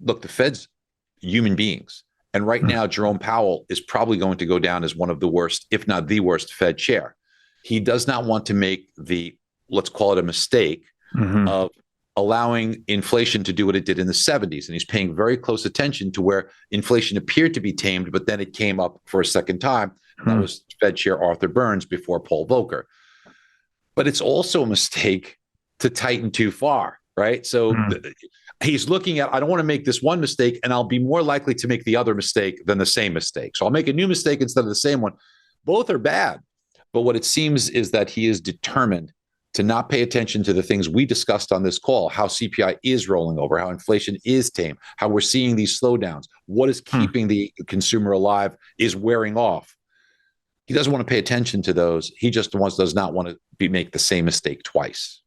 look, the Fed's human beings. And right now, Jerome Powell is probably going to go down as one of the worst, if not the worst, Fed chair. He does not want to make the, let's call it a mistake, of allowing inflation to do what it did in the 70s. And he's paying very close attention to where inflation appeared to be tamed, but then it came up for a second time. That was Fed Chair Arthur Burns before Paul Volcker. But it's also a mistake to tighten too far, right? So he's looking at, I don't want to make this one mistake, and I'll be more likely to make the other mistake than the same mistake. So I'll make a new mistake instead of the same one. Both are bad. But what it seems is that he is determined to not pay attention to the things we discussed on this call, how CPI is rolling over, how inflation is tame, how we're seeing these slowdowns, what is keeping the consumer alive is wearing off. He doesn't want to pay attention to those. He just does not want to make the same mistake twice.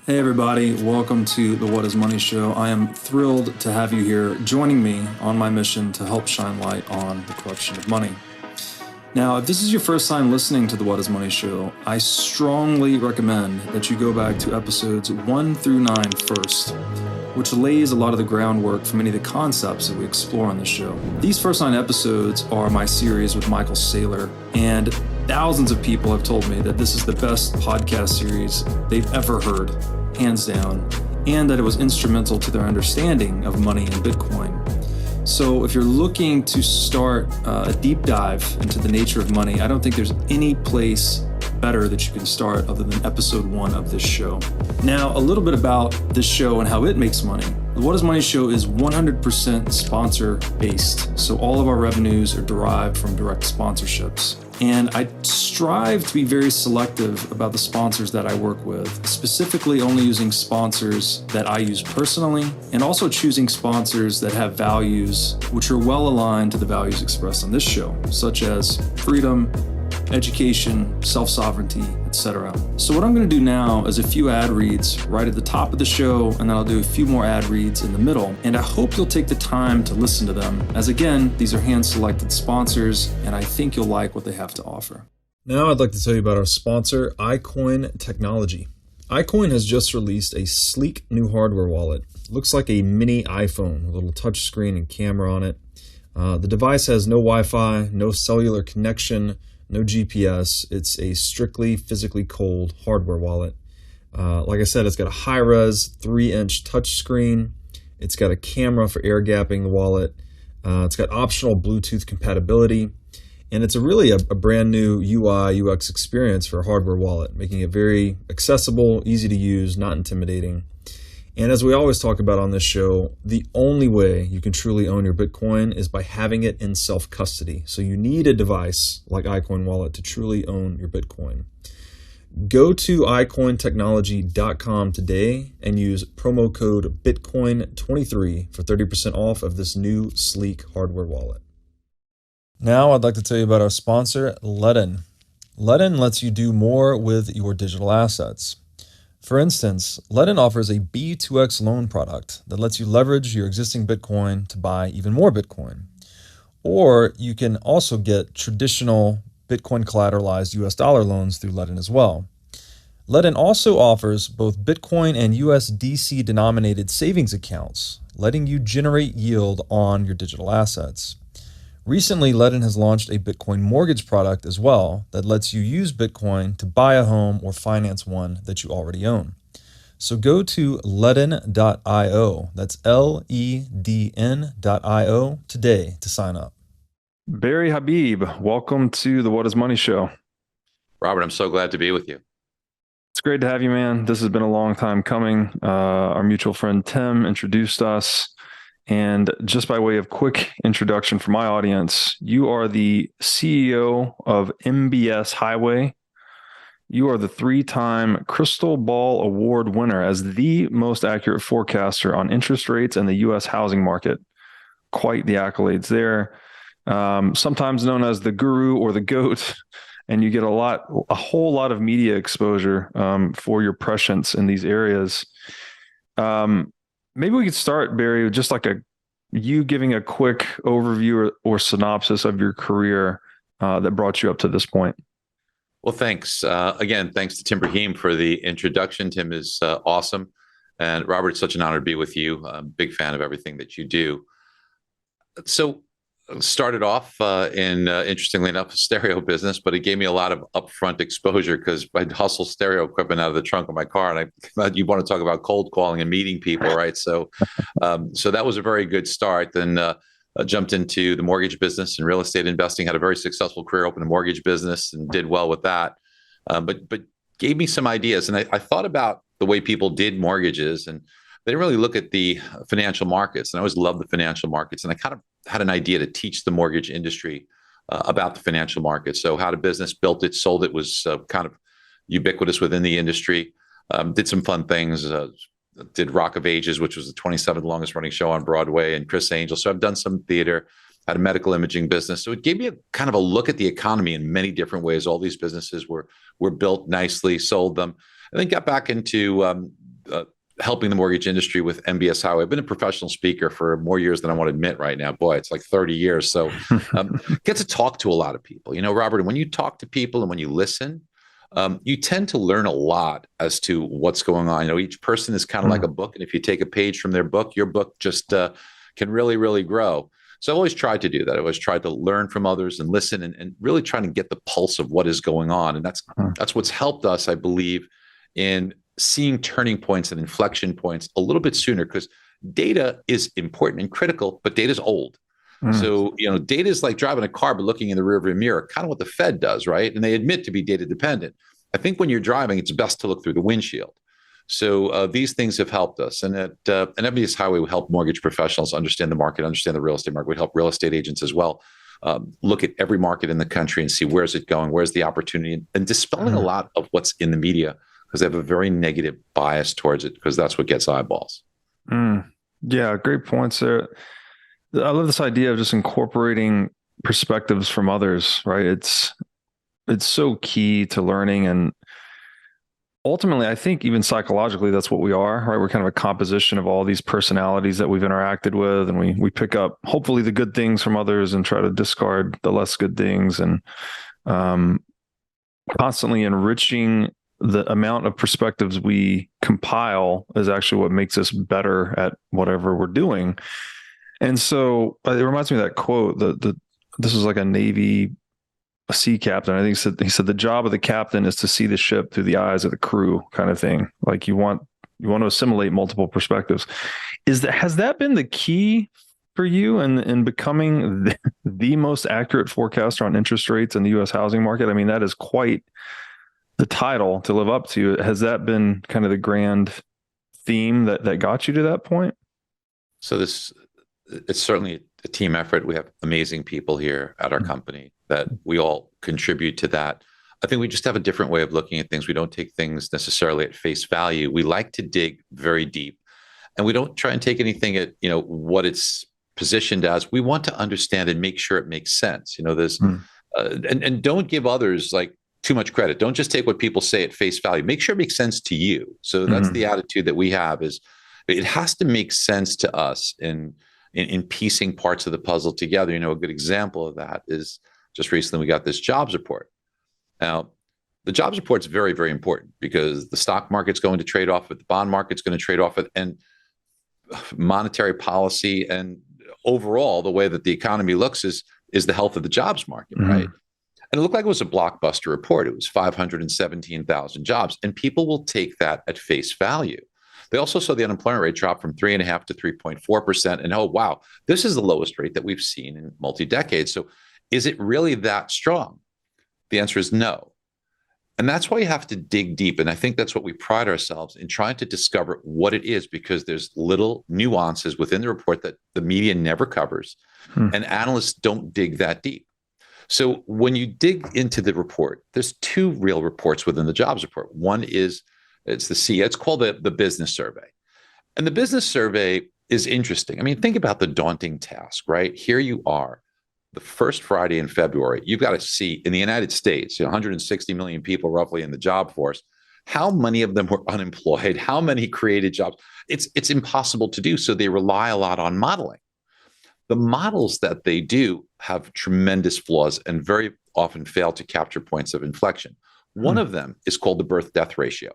Hey everybody, welcome to the What is Money Show. I am thrilled to have you here joining me on my mission to help shine light on the corruption of money. Now, if this is your first time listening to the What is Money Show, I strongly recommend that you go back to episodes 1 through 9 first, which lays a lot of the groundwork for many of the concepts that we explore on the show. These first 9 episodes are my series with Michael Saylor, and thousands of people have told me that this is the best podcast series they've ever heard, hands down, and that it was instrumental to their understanding of money and Bitcoin. So if you're looking to start a deep dive into the nature of money, I don't think there's any place better that you can start other than episode 1 of this show. Now, a little bit about this show and how it makes money. The What is Money Show is 100% sponsor based. So all of our revenues are derived from direct sponsorships. And I strive to be very selective about the sponsors that I work with, specifically only using sponsors that I use personally, and also choosing sponsors that have values which are well aligned to the values expressed on this show, such as freedom, education, self-sovereignty, etc. So what I'm going to do now is a few ad reads right at the top of the show, and then I'll do a few more ad reads in the middle. And I hope you'll take the time to listen to them, as again, these are hand-selected sponsors, and I think you'll like what they have to offer. Now I'd like to tell you about our sponsor, iCoin Technology. iCoin has just released a sleek new hardware wallet. It looks like a mini iPhone, a little touch screen and camera on it. The device has no Wi-Fi, no cellular connection, no GPS. It's a strictly physically cold hardware wallet. Like I said, it's got a high-res 3-inch touchscreen. It's got a camera for air gapping the wallet. It's got optional Bluetooth compatibility. And it's really a brand new UI, UX experience for a hardware wallet, making it very accessible, easy to use, not intimidating. And as we always talk about on this show, the only way you can truly own your Bitcoin is by having it in self-custody. So you need a device like iCoin Wallet to truly own your Bitcoin. Go to iCointechnology.com today and use promo code Bitcoin23 for 30% off of this new sleek hardware wallet. Now I'd like to tell you about our sponsor, Ledn. Ledn lets you do more with your digital assets. For instance, Ledn offers a B2X loan product that lets you leverage your existing Bitcoin to buy even more Bitcoin. Or you can also get traditional Bitcoin collateralized US dollar loans through Ledn as well. Ledn also offers both Bitcoin and USDC denominated savings accounts, letting you generate yield on your digital assets. Recently, Ledn has launched a Bitcoin mortgage product as well that lets you use Bitcoin to buy a home or finance one that you already own. So go to ledn.io, that's LEDN.io today to sign up. Barry Habib, welcome to the What is Money Show. Robert, I'm so glad to be with you. It's great to have you, man. This has been a long time coming. Our mutual friend Tim introduced us. And just by way of quick introduction for my audience, you are the CEO of MBS Highway. You are the 3-time Crystal Ball Award winner as the most accurate forecaster on interest rates and the U.S. housing market. Quite the accolades there. Sometimes known as the guru or the GOAT, and you get a whole lot of media exposure for your prescience in these areas. Maybe we could start, Barry, with just like you giving a quick overview or synopsis of your career that brought you up to this point. Well, thanks. Again, thanks to Tim Brahim for the introduction. Tim is awesome. And Robert, it's such an honor to be with you. I'm a big fan of everything that you do. So started off interestingly enough, a stereo business, but it gave me a lot of upfront exposure because I'd hustle stereo equipment out of the trunk of my car. And you want to talk about cold calling and meeting people, right? So that was a very good start. Then I jumped into the mortgage business and real estate investing, had a very successful career, opened a mortgage business and did well with that. But gave me some ideas. And I thought about the way people did mortgages, and they didn't really look at the financial markets. And I always loved the financial markets. And I kind of had an idea to teach the mortgage industry about the financial markets. So how the business built it, sold it, was kind of ubiquitous within the industry. Did some fun things. Did Rock of Ages, which was the 27th longest running show on Broadway, and Chris Angel. So I've done some theater, had a medical imaging business. So it gave me a kind of a look at the economy in many different ways. All these businesses were built nicely, sold them, and then got back into helping the mortgage industry with MBS Highway. I've been a professional speaker for more years than I want to admit right now. Boy, it's like 30 years. So get to talk to a lot of people. You know, Robert, when you talk to people and when you listen, you tend to learn a lot as to what's going on. You know, each person is kind of like a book. And if you take a page from their book, your book just can really, really grow. So I've always tried to do that. I always tried to learn from others and listen and really trying to get the pulse of what is going on. And that's what's helped us, I believe, in seeing turning points and inflection points a little bit sooner, because data is important and critical, but data is old. So, you know, data is like driving a car, but looking in the rearview mirror, kind of what the Fed does, right? And they admit to be data dependent. I think when you're driving, it's best to look through the windshield. So these things have helped us. And at MBS Highway, we help mortgage professionals understand the market, understand the real estate market. We help real estate agents as well look at every market in the country and see where's it going, where's the opportunity, and dispelling a lot of what's in the media, because they have a very negative bias towards it, because that's what gets eyeballs. Yeah, great points there. I love this idea of just incorporating perspectives from others, right? It's so key to learning. And ultimately, I think even psychologically, that's what we are, right? We're kind of a composition of all these personalities that we've interacted with. And we pick up hopefully the good things from others and try to discard the less good things, and constantly enriching the amount of perspectives we compile is actually what makes us better at whatever we're doing. And so it reminds me of that quote that this was like a sea captain. I think he said the job of the captain is to see the ship through the eyes of the crew, kind of thing. Like you want to assimilate multiple perspectives. Has that been the key for you in becoming the most accurate forecaster on interest rates in the U.S. housing market? I mean, that is quite the title to live up to. Has that been kind of the grand theme that got you to that point? So it's certainly a team effort. We have amazing people here at our company that we all contribute to that. I think we just have a different way of looking at things. We don't take things necessarily at face value. We like to dig very deep, and we don't try and take anything at, you know, what it's positioned as. We want to understand and make sure it makes sense. You know, there's and don't give others like too much credit. Don't just take what people say at face value. Make sure it makes sense to you. So that's the attitude that we have, is it has to make sense to us in piecing parts of the puzzle together. You know, a good example of that is just recently we got this jobs report. Now, the jobs report is very, very important, because the stock market's going to trade off it, the bond market's going to trade off it, and monetary policy and overall the way that the economy looks is the health of the jobs market, right? And it looked like it was a blockbuster report. It was 517,000 jobs, and people will take that at face value. They also saw the unemployment rate drop from 3.5% to 3.4%. And oh, wow, this is the lowest rate that we've seen in multi-decades. So is it really that strong? The answer is no. And that's why you have to dig deep. And I think that's what we pride ourselves in, trying to discover what it is, because there's little nuances within the report that the media never covers, and analysts don't dig that deep. So when you dig into the report, there's two real reports within the jobs report. One is it's called the business survey. And the business survey is interesting. I mean, think about the daunting task, right? Here you are, the first Friday in February. You've got to see in the United States, 160 million people roughly in the job force. How many of them were unemployed? How many created jobs? It's impossible to do. So they rely a lot on modeling. The models that they do have tremendous flaws and very often fail to capture points of inflection. One of them is called the birth-death ratio.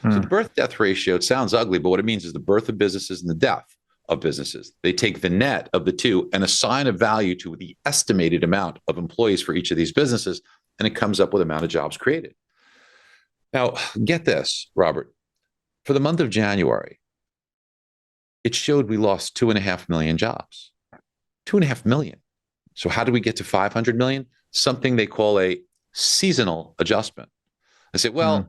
So the birth-death ratio, it sounds ugly, but what it means is the birth of businesses and the death of businesses. They take the net of the two and assign a value to the estimated amount of employees for each of these businesses, and it comes up with the amount of jobs created. Now, get this, Robert. For the month of January, it showed we lost 2.5 million jobs. 2.5 million. So how do we get to 500 million? Something they call a seasonal adjustment. I said, well,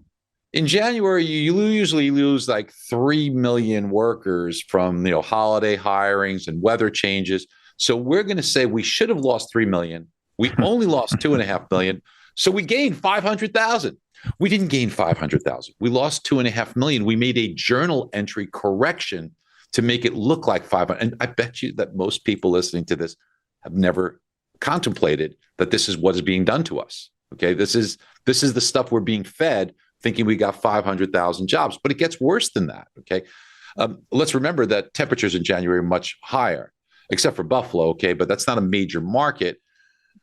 in January, you usually lose like 3 million workers from holiday hirings and weather changes. So we're going to say we should have lost 3 million. We only lost 2.5 million. So we gained 500,000. We didn't gain 500,000. We lost 2.5 million. We made a journal entry correction to make it look like 500. And I bet you that most people listening to this have never contemplated that this is what is being done to us. Okay, this is the stuff we're being fed, thinking we got 500,000 jobs, but it gets worse than that. Okay, let's remember that temperatures in January are much higher, except for Buffalo. Okay, but that's not a major market.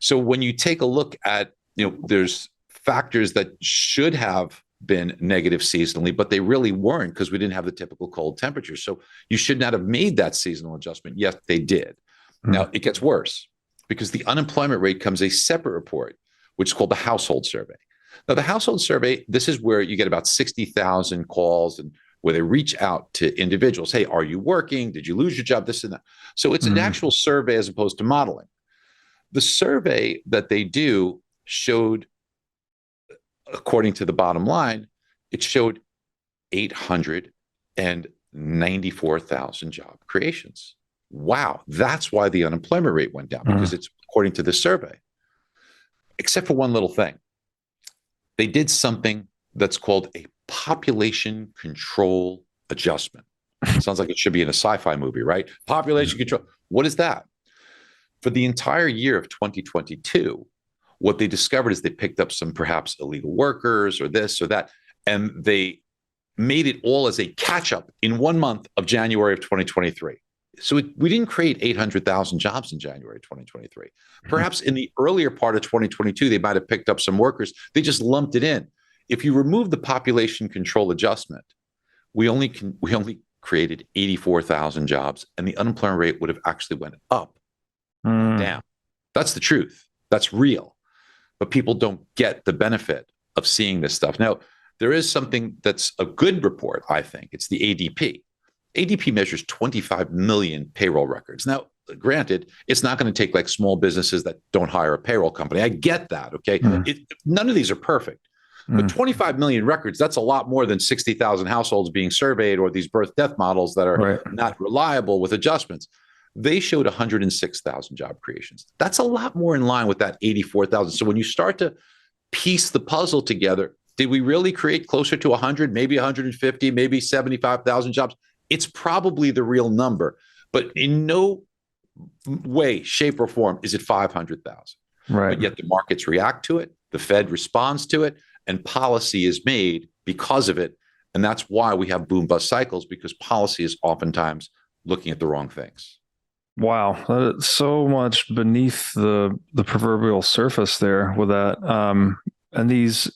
So when you take a look at, there's factors that should have been negative seasonally, but they really weren't because we didn't have the typical cold temperatures. So you should not have made that seasonal adjustment. Yes, they did. Now it gets worse because the unemployment rate comes a separate report, which is called the household survey. Now, the household survey, this is where you get about 60,000 calls and where they reach out to individuals. Hey, are you working? Did you lose your job? This and that. So it's an actual survey as opposed to modeling. The survey that they do showed, according to the bottom line, it showed 894,000 job creations. Wow, that's why the unemployment rate went down, because it's according to this survey. Except for one little thing. They did something that's called a population control adjustment. Sounds like it should be in a sci-fi movie, right? Population control. What is that? For the entire year of 2022, what they discovered is they picked up some perhaps illegal workers or this or that, and they made it all as a catch-up in 1 month of January of 2023. So we didn't create 800,000 jobs in January 2023. Perhaps in the earlier part of 2022, they might have picked up some workers. They just lumped it in. If you remove the population control adjustment, we only created 84,000 jobs, and the unemployment rate would have actually went up. Down. That's the truth. That's real. But people don't get the benefit of seeing this stuff. Now, there is something that's a good report, I think. It's the ADP. ADP measures 25 million payroll records. Now, granted, it's not going to take like small businesses that don't hire a payroll company. I get that, okay? None of these are perfect. But 25 million records, that's a lot more than 60,000 households being surveyed or these birth-death models that are not reliable with adjustments. They showed 106,000 job creations. That's a lot more in line with that 84,000. So when you start to piece the puzzle together, did we really create closer to 100, maybe 150, maybe 75,000 jobs? It's probably the real number, but in no way, shape, or form is it 500,000. Right. But yet the markets react to it, the Fed responds to it, and policy is made because of it. And that's why we have boom-bust cycles, because policy is oftentimes looking at the wrong things. Wow, so much beneath the proverbial surface there with that, and the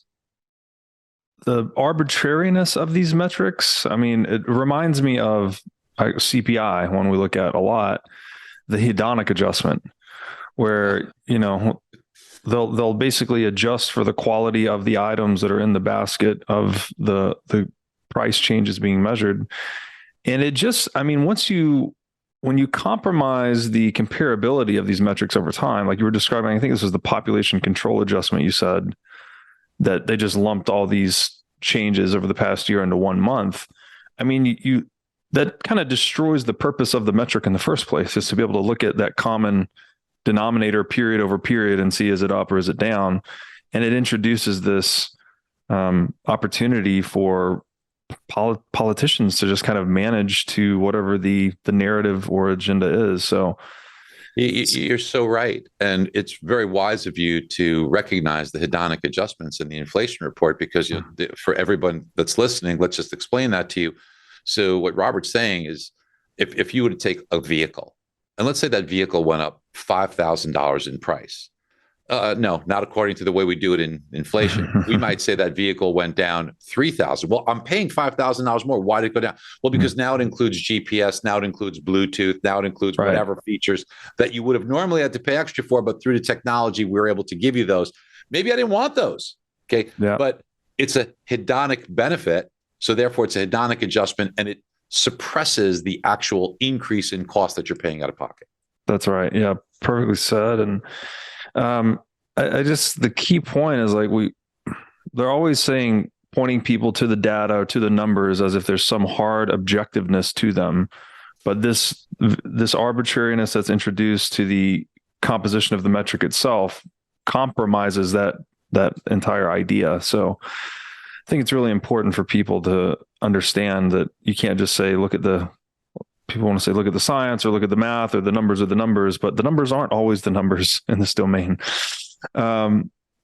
arbitrariness of these metrics. I mean, it reminds me of CPI, one we look at a lot, the hedonic adjustment, where they'll basically adjust for the quality of the items that are in the basket of the price changes being measured, and it just, I mean, when you compromise the comparability of these metrics over time, like you were describing, I think this was the population control adjustment, you said, that they just lumped all these changes over the past year into 1 month. I mean, that kind of destroys the purpose of the metric in the first place, is to be able to look at that common denominator period over period and see, is it up or is it down? And it introduces this opportunity for politicians to just kind of manage to whatever the narrative or agenda is. So you're so right. And it's very wise of you to recognize the hedonic adjustments in the inflation report, because for everyone that's listening, let's just explain that to you. So what Robert's saying is, if you were to take a vehicle, and let's say that vehicle went up $5,000 in price, No, not according to the way we do it in inflation. We might say that vehicle went down 3,000. Well, I'm paying $5,000 more. Why did it go down? Well, because now it includes GPS, now it includes Bluetooth, now it includes whatever features that you would have normally had to pay extra for, but through the technology, we're able to give you those. Maybe I didn't want those. Okay. Yeah. But it's a hedonic benefit. So therefore, it's a hedonic adjustment, and it suppresses the actual increase in cost that you're paying out of pocket. That's right. Yeah, perfectly said. And I just, the key point is like they're always saying, pointing people to the data or to the numbers as if there's some hard objectiveness to them. But this arbitrariness that's introduced to the composition of the metric itself compromises that entire idea. So I think it's really important for people to understand that you can't just say, people want to say, look at the science or look at the math, or the numbers are the numbers, but the numbers aren't always the numbers in this domain.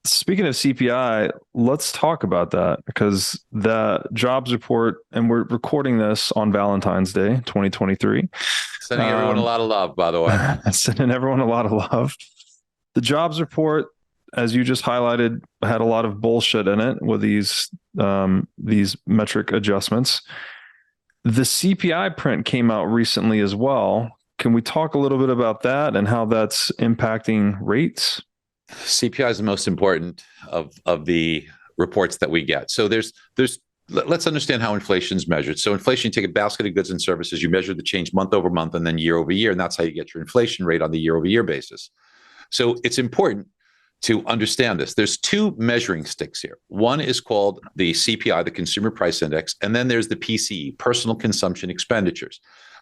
Speaking of CPI, let's talk about that, because the jobs report, and we're recording this on Valentine's Day, 2023. Sending everyone a lot of love, by the way. Sending everyone a lot of love. The jobs report, as you just highlighted, had a lot of bullshit in it with these metric adjustments. The CPI print came out recently as well. Can we talk a little bit about that and how that's impacting rates? CPI is the most important of the reports that we get. So let's understand how inflation is measured. So inflation, you take a basket of goods and services, you measure the change month over month and then year over year, and that's how you get your inflation rate on the year over year basis. So it's important to understand this. There's two measuring sticks here. One is called the CPI, the Consumer Price Index, and then there's the PCE, Personal Consumption Expenditures.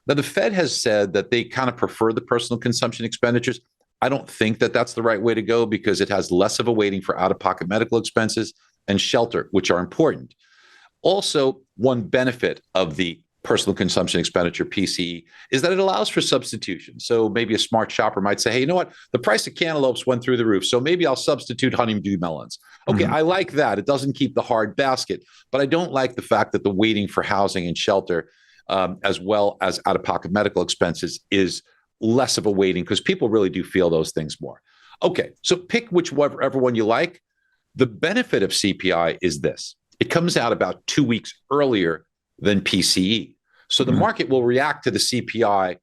Now, the Fed has said that they kind of prefer the personal consumption expenditures. I don't think that that's the right way to go, because it has less of a weighting for out-of-pocket medical expenses and shelter, which are important. Also, one benefit of the personal consumption expenditure, PCE, is that it allows for substitution. So maybe a smart shopper might say, hey, you know what? The price of cantaloupes went through the roof, so maybe I'll substitute honeydew melons. Okay, I like that. It doesn't keep the hard basket, but I don't like the fact that the weighting for housing and shelter, as well as out-of-pocket medical expenses, is less of a weighting, because people really do feel those things more. Okay, so pick whichever one you like. The benefit of CPI is this. It comes out about 2 weeks earlier than PCE. So the market will react to the CPI.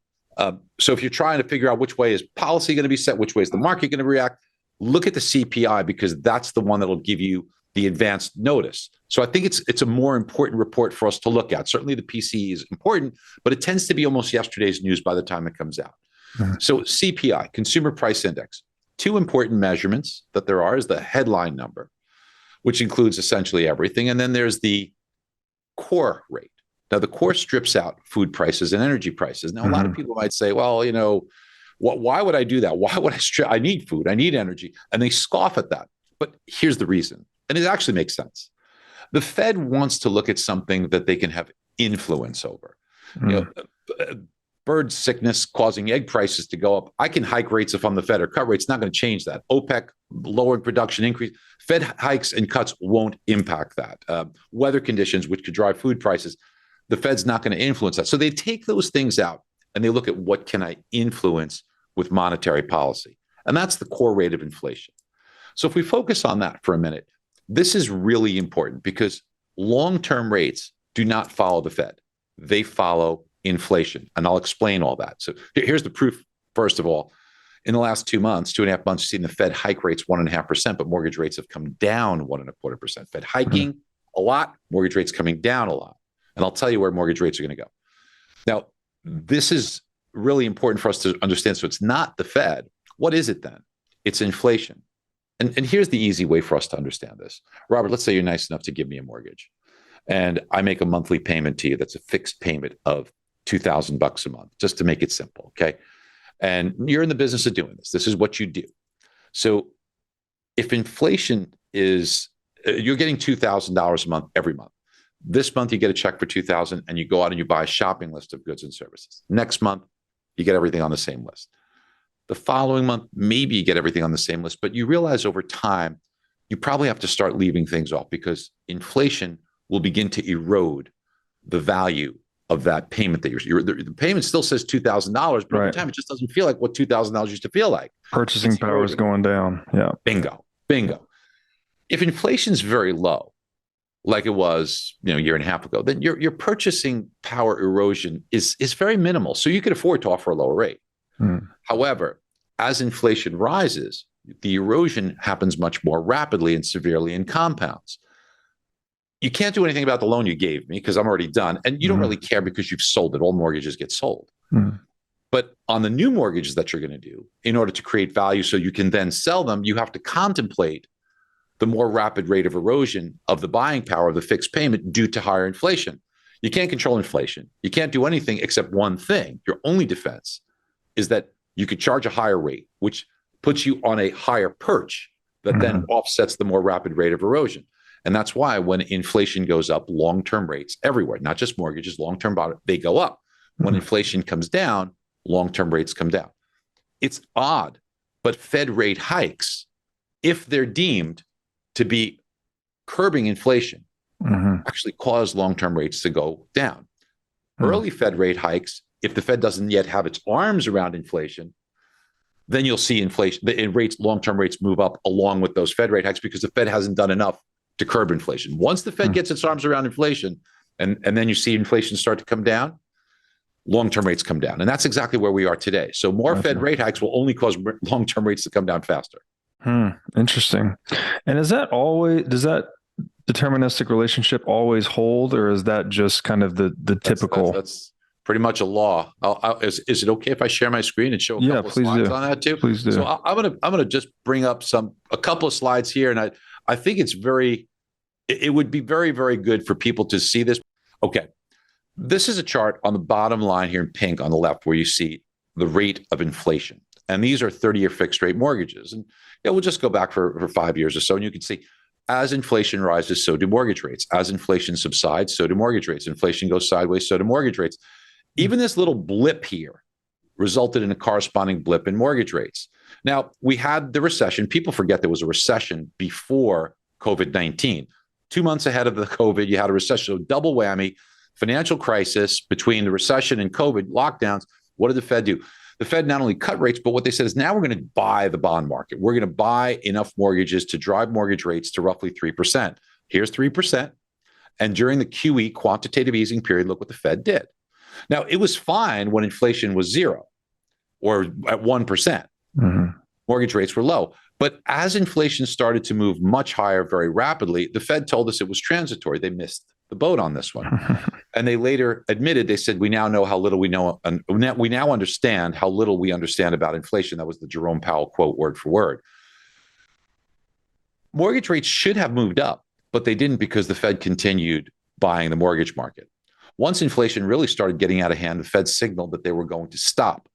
So if you're trying to figure out which way is policy going to be set, which way is the market going to react, look at the CPI, because that's the one that'll give you the advanced notice. So I think it's a more important report for us to look at. Certainly the PCE is important, but it tends to be almost yesterday's news by the time it comes out. So CPI, Consumer Price Index, two important measurements that there are is the headline number, which includes essentially everything. And then there's the core rate. Now, the core strips out food prices and energy prices. Now, a lot of people might say, well, why would I do that? Why would I need food, I need energy. And they scoff at that. But here's the reason. And it actually makes sense. The Fed wants to look at something that they can have influence over. Bird sickness causing egg prices to go up. I can hike rates if I'm the Fed, or cut rates. Not going to change that. OPEC lowering production increase. Fed hikes and cuts won't impact that. Weather conditions, which could drive food prices, the Fed's not going to influence that. So they take those things out and they look at what can I influence with monetary policy. And that's the core rate of inflation. So if we focus on that for a minute, this is really important, because long-term rates do not follow the Fed. They follow inflation. And I'll explain all that. So here's the proof. First of all, in the last 2 months, 2.5 months, you've seen the Fed hike rates 1.5%, but mortgage rates have come down 1.25%. Fed hiking a lot, mortgage rates coming down a lot. And I'll tell you where mortgage rates are going to go. Now, this is really important for us to understand. So it's not the Fed. What is it then? It's inflation. And here's the easy way for us to understand this. Robert, let's say you're nice enough to give me a mortgage, and I make a monthly payment to you that's a fixed payment of $2,000 a month, just to make it simple, okay? And you're in the business of doing this. This is what you do. So if inflation is, you're getting $2,000 a month every month. This month you get a check for $2,000 and you go out and you buy a shopping list of goods and services. Next month, you get everything on the same list. The following month, maybe you get everything on the same list, but you realize over time, you probably have to start leaving things off, because inflation will begin to erode the value of that payment that the payment still says $2,000, but over time it just doesn't feel like what $2,000 used to feel like. Purchasing power is going down. Yeah. Bingo. If inflation's very low, like it was, a year and a half ago, then your purchasing power erosion is very minimal. So you could afford to offer a lower rate. However, as inflation rises, the erosion happens much more rapidly and severely in compounds. You can't do anything about the loan you gave me because I'm already done. And you don't really care because you've sold it. All mortgages get sold. But on the new mortgages that you're going to do, in order to create value so you can then sell them, you have to contemplate the more rapid rate of erosion of the buying power of the fixed payment due to higher inflation. You can't control inflation. You can't do anything except one thing. Your only defense is that you could charge a higher rate, which puts you on a higher perch that then offsets the more rapid rate of erosion. And that's why when inflation goes up, long-term rates everywhere, not just mortgages, long-term bond, they go up. When inflation comes down, long-term rates come down. It's odd, but Fed rate hikes, if they're deemed to be curbing inflation, actually cause long-term rates to go down. Early Fed rate hikes, if the Fed doesn't yet have its arms around inflation, then you'll see inflation in rates, long-term rates move up along with those Fed rate hikes because the Fed hasn't done enough to curb inflation. Once the Fed gets its arms around inflation, and then you see inflation start to come down, long-term rates come down. And that's exactly where we are today. So more Fed rate hikes will only cause long-term rates to come down faster. Interesting. And does that deterministic relationship always hold, or is that just kind of the typical? That's pretty much a law. Is it okay if I share my screen and show a couple of slides on that too? Please do. So I'm gonna just bring up a couple of slides here, and I think it would be very, very good for people to see this. Okay, this is a chart on the bottom line here in pink on the left where you see the rate of inflation, and these are 30-year fixed rate mortgages, and we'll just go back for 5 years or so, and you can see as inflation rises, so do mortgage rates. As inflation subsides, so do mortgage rates. Inflation goes sideways, so do mortgage rates. Even this little blip here resulted in a corresponding blip in mortgage rates. Now, we had the recession. People forget there was a recession before COVID-19. 2 months ahead of the COVID, you had a recession. So double whammy, financial crisis between the recession and COVID lockdowns. What did the Fed do? The Fed not only cut rates, but what they said is now we're going to buy the bond market. We're going to buy enough mortgages to drive mortgage rates to roughly 3%. Here's 3%. And during the QE, quantitative easing period, look what the Fed did. Now, it was fine when inflation was 0 or at 1%. Mortgage rates were low. But as inflation started to move much higher very rapidly, the Fed told us it was transitory. They missed the boat on this one. And they later admitted, they said, we now know how little we know. And we now understand how little we understand about inflation. That was the Jerome Powell quote word for word. Mortgage rates should have moved up, but they didn't because the Fed continued buying the mortgage market. Once inflation really started getting out of hand, the Fed signaled that they were going to stop.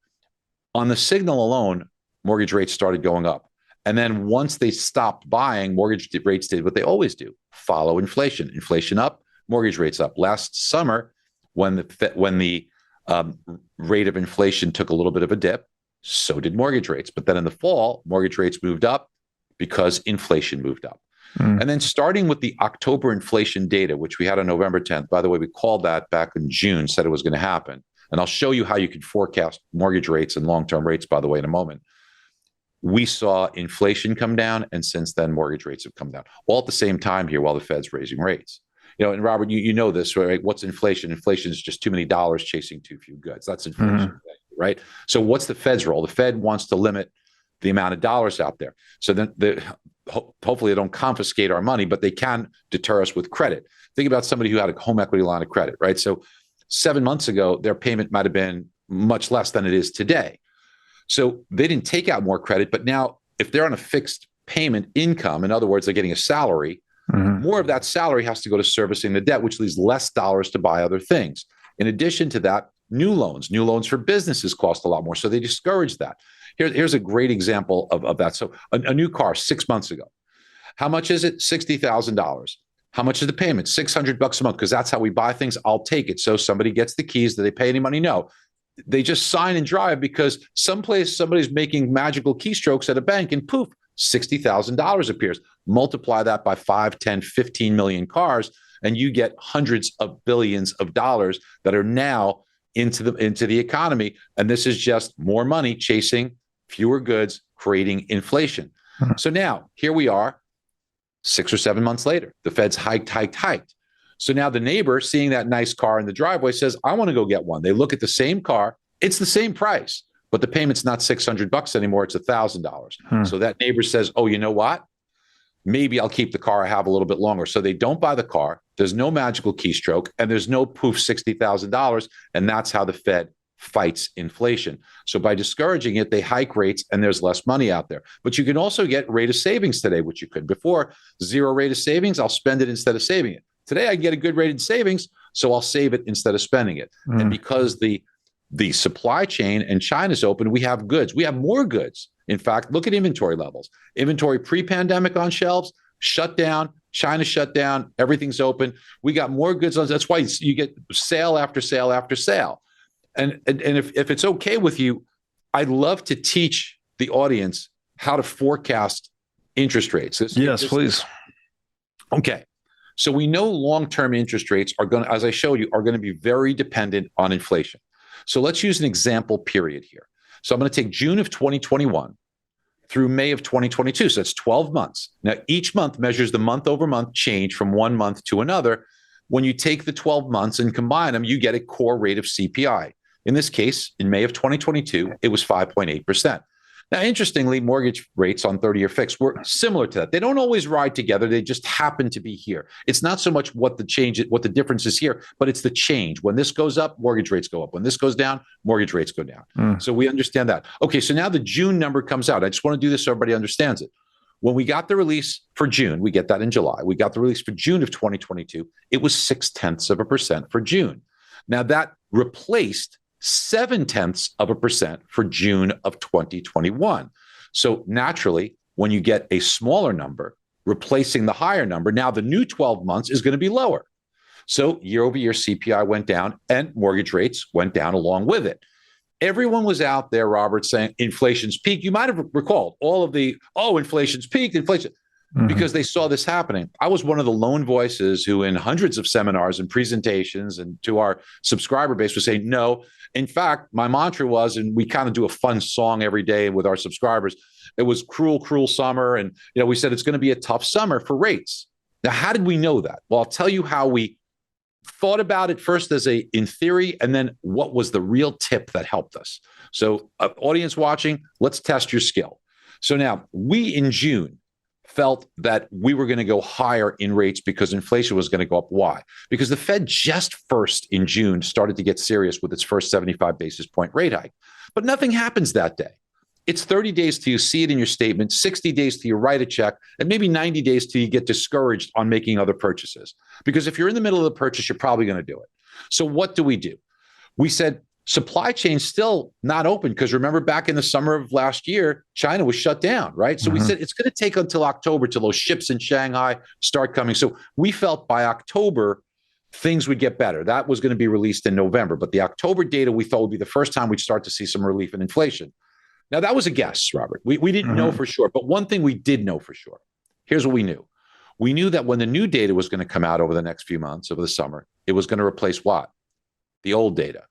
On the signal alone, mortgage rates started going up. And then once they stopped buying, mortgage rates did what they always do, follow inflation. Inflation up, mortgage rates up. Last summer, when the rate of inflation took a little bit of a dip, so did mortgage rates. But then in the fall, mortgage rates moved up because inflation moved up. And then starting with the October inflation data, which we had on November 10th, by the way, we called that back in June, said it was going to happen. And I'll show you how you can forecast mortgage rates and long-term rates, by the way, in a moment. We saw inflation come down, and since then, mortgage rates have come down, all at the same time here while the Fed's raising rates. And Robert, you know this, right? What's inflation? Inflation is just too many dollars chasing too few goods. That's inflation, right? So what's the Fed's role? The Fed wants to limit the amount of dollars out there. So then hopefully they don't confiscate our money, but they can deter us with credit. Think about somebody who had a home equity line of credit, right? So 7 months ago, their payment might have been much less than it is today. So they didn't take out more credit, but now if they're on a fixed payment income, in other words, they're getting a salary, more of that salary has to go to servicing the debt, which leaves less dollars to buy other things. In addition to that, new loans for businesses cost a lot more. So they discourage that. Here's a great example of that. So a new car 6 months ago, how much is it? $60,000. How much is the payment? $600 a month, because that's how we buy things. I'll take it. So somebody gets the keys. Do they pay any money? No. They just sign and drive because someplace somebody's making magical keystrokes at a bank and poof, $60,000 appears. Multiply that by 5, 10, 15 million cars, and you get hundreds of billions of dollars that are now into the economy. And this is just more money chasing fewer goods, creating inflation. So now here we are 6 or 7 months later. The Fed's hiked. So now the neighbor, seeing that nice car in the driveway, says, I want to go get one. They look at the same car. It's the same price, but the payment's not $600 anymore. It's $1,000. So that neighbor says, oh, you know what? Maybe I'll keep the car I have a little bit longer. So they don't buy the car. There's no magical keystroke, and there's no poof $60,000. And that's how the Fed fights inflation. So by discouraging it, they hike rates and there's less money out there. But you can also get rate of savings today, which you could. Before, 0 rate of savings, I'll spend it instead of saving it. Today, I get a good rate of savings, so I'll save it instead of spending it. And because the supply chain and China's open, we have goods. We have more goods. In fact, look at inventory levels. Inventory pre-pandemic on shelves, shut down. China shut down. Everything's open. We got more goods on. That's why you get sale after sale after sale. And if it's okay with you, I'd love to teach the audience how to forecast interest rates. Yes, please. Okay. So we know long-term interest rates are going to, as I showed you, are going to be very dependent on inflation. So let's use an example period here. So I'm going to take June of 2021 through May of 2022. So that's 12 months. Now, each month measures the month-over-month change from one month to another. When you take the 12 months and combine them, you get a core rate of CPI. In this case, in May of 2022, it was 5.8%. Now, interestingly, mortgage rates on 30-year fixed were similar to that. They don't always ride together. They just happen to be here. It's not so much what the difference is here, but it's the change. When this goes up, mortgage rates go up. When this goes down, mortgage rates go down. So we understand that. Okay, so now the June number comes out. I just want to do this so everybody understands it. When we got the release for June, we get that in July. We got the release for June of 2022. It was 0.6% for June. Now that replaced 0.7% for June of 2021. So naturally, when you get a smaller number replacing the higher number, now the new 12 months is going to be lower. So year over year CPI went down and mortgage rates went down along with it. Everyone was out there, Robert, saying inflation's peaked. You might have recalled all of the, inflation's peaked, inflation. Because they saw this happening. I was one of the lone voices who in hundreds of seminars and presentations and to our subscriber base was saying, no. In fact, my mantra was, and we kind of do a fun song every day with our subscribers, it was cruel, cruel summer. And we said it's going to be a tough summer for rates. Now, how did we know that? Well, I'll tell you how we thought about it first in theory, and then what was the real tip that helped us. So audience watching, let's test your skill. So now we in June felt that we were going to go higher in rates because inflation was going to go up. Why? Because the Fed just first in June started to get serious with its first 75 basis point rate hike. But nothing happens that day. It's 30 days till you see it in your statement, 60 days till you write a check, and maybe 90 days till you get discouraged on making other purchases. Because if you're in the middle of the purchase, you're probably going to do it. So what do? We said, supply chain's still not open because remember back in the summer of last year, China was shut down, right? So we said it's going to take until October till those ships in Shanghai start coming. So we felt by October, things would get better. That was going to be released in November. But the October data we thought would be the first time we'd start to see some relief in inflation. Now, that was a guess, Robert. We didn't know for sure. But one thing we did know for sure. Here's what we knew. We knew that when the new data was going to come out over the next few months, over the summer, it was going to replace what? The old data.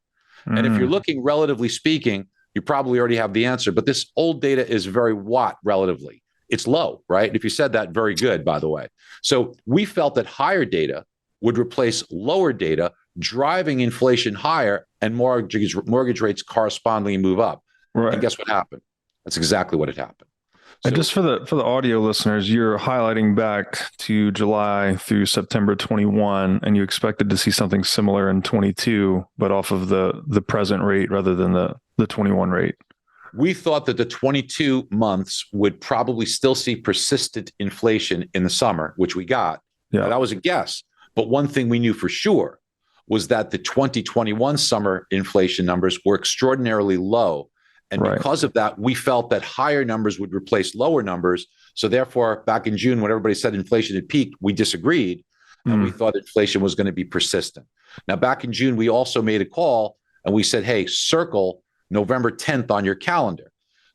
And if you're looking relatively speaking, you probably already have the answer. But this old data is very what relatively? It's low, right? If you said that, very good, by the way. So we felt that higher data would replace lower data, driving inflation higher and mortgage rates correspondingly move up. Right. And guess what happened? That's exactly what had happened. And just for the audio listeners, you're highlighting back to July through September 21, and you expected to see something similar in 22, but off of the present rate rather than the 21 rate. We thought that the 22 months would probably still see persistent inflation in the summer, which we got. Yeah. Now, that was a guess. But one thing we knew for sure was that the 2021 summer inflation numbers were extraordinarily low. And because of that, we felt that higher numbers would replace lower numbers. So therefore, back in June, when everybody said inflation had peaked, we disagreed. And we thought inflation was going to be persistent. Now, back in June, we also made a call and we said, hey, circle November 10th on your calendar.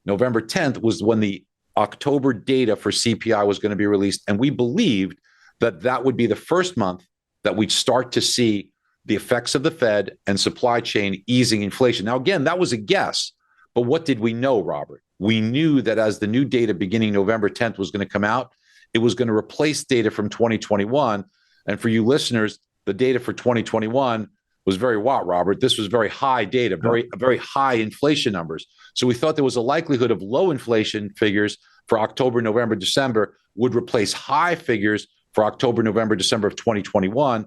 November 10th was when the October data for CPI was going to be released, and we believed that that would be the first month that we'd start to see the effects of the Fed and supply chain easing inflation. Now, again, that was a guess, but what did we know, Robert? We knew that as the new data beginning November 10th was going to come out, it was going to replace data from 2021. And for you listeners, the data for 2021 was very what, Robert? This was very high data, very high inflation numbers. So we thought there was a likelihood of low inflation figures for October, November, December would replace high figures for October, November, December of 2021.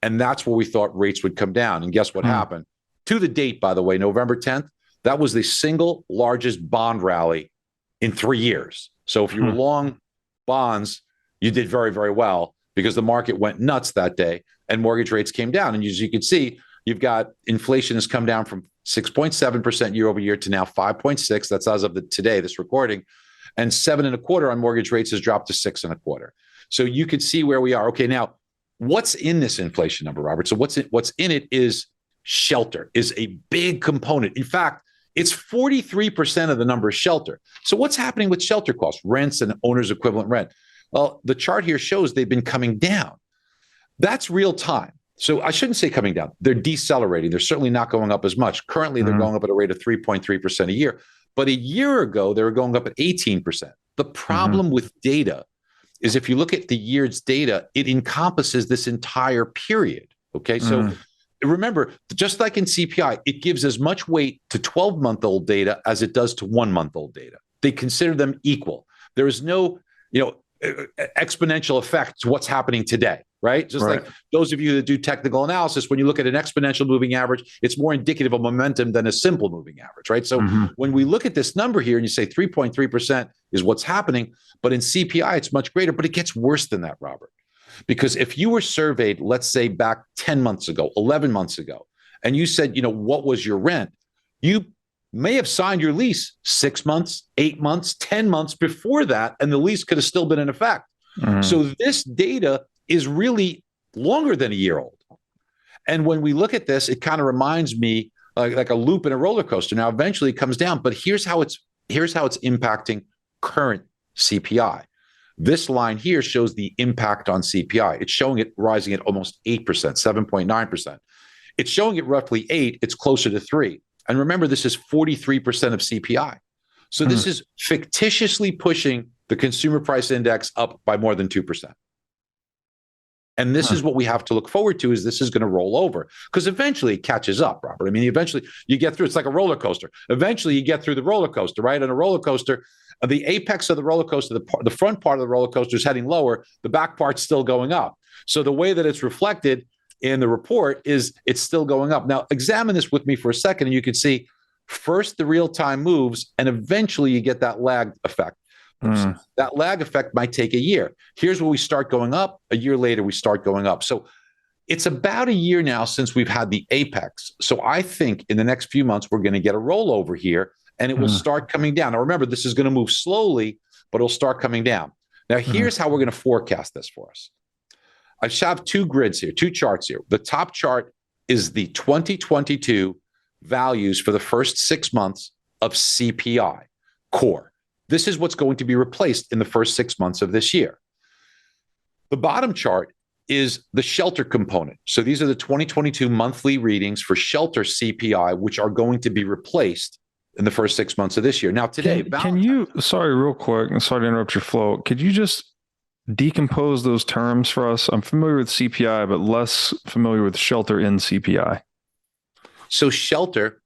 And that's where we thought rates would come down. And guess what happened? To the date, by the way, November 10th, that was the single largest bond rally in 3 years. So if you were long bonds, you did very, very well because the market went nuts that day and mortgage rates came down. And as you can see, you've got inflation has come down from 6.7% year over year to now 5.6. That's as of today, this recording. And 7.25% on mortgage rates has dropped to 6.25%. So you could see where we are. Okay, now what's in this inflation number, Robert? So what's in it is shelter is a big component. In fact, it's 43% of the number is shelter. So what's happening with shelter costs, rents and owner's equivalent rent? Well, the chart here shows they've been coming down. That's real time. So I shouldn't say coming down. They're decelerating. They're certainly not going up as much. Currently, they're going up at a rate of 3.3% a year. But a year ago, they were going up at 18%. The problem with data is if you look at the year's data, it encompasses this entire period. Okay, so remember, just like in CPI, it gives as much weight to 12-month-old data as it does to 1-month-old data. They consider them equal. There is no, exponential effect to what's happening today, right? Just like those of you that do technical analysis, when you look at an exponential moving average, it's more indicative of momentum than a simple moving average, right? So when we look at this number here and you say 3.3% is what's happening, but in CPI, it's much greater, but it gets worse than that, Robert. Because if you were surveyed, let's say back 10 months ago, 11 months ago, and you said, what was your rent? You may have signed your lease 6 months, 8 months, 10 months before that, and the lease could have still been in effect. So this data is really longer than a year old. And when we look at this, it kind of reminds me like a loop in a roller coaster. Now, eventually it comes down, but here's how it's impacting current CPI. This line here shows the impact on CPI. It's showing it rising at almost 8%, 7.9%. It's showing it roughly 8%. It's closer to 3%. And remember, this is 43% of CPI. So this is fictitiously pushing the consumer price index up by more than 2%. And this is what we have to look forward to, is this is going to roll over because eventually it catches up, Robert. I mean, eventually you get through, it's like a roller coaster. Eventually you get through the roller coaster, right? On a roller coaster, the apex of the roller coaster, the front part of the roller coaster is heading lower. The back part's still going up. So the way that it's reflected in the report is it's still going up. Now, examine this with me for a second, and you can see first the real-time moves, and eventually you get that lag effect. That lag effect might take a year. Here's where we start going up. A year later, we start going up. So it's about a year now since we've had the apex. So I think in the next few months, we're going to get a rollover here, and it will start coming down. Now, remember, this is going to move slowly, but it'll start coming down. Now, here's how we're going to forecast this for us. I have two grids here, two charts here. The top chart is the 2022 values for the first 6 months of CPI core. This is what's going to be replaced in the first 6 months of this year. The bottom chart is the shelter component. So these are the 2022 monthly readings for shelter CPI, which are going to be replaced in the first 6 months of this year. Now, today, sorry, real quick, and sorry to interrupt your flow. Could you just decompose those terms for us? I'm familiar with CPI, but less familiar with shelter in CPI. So shelter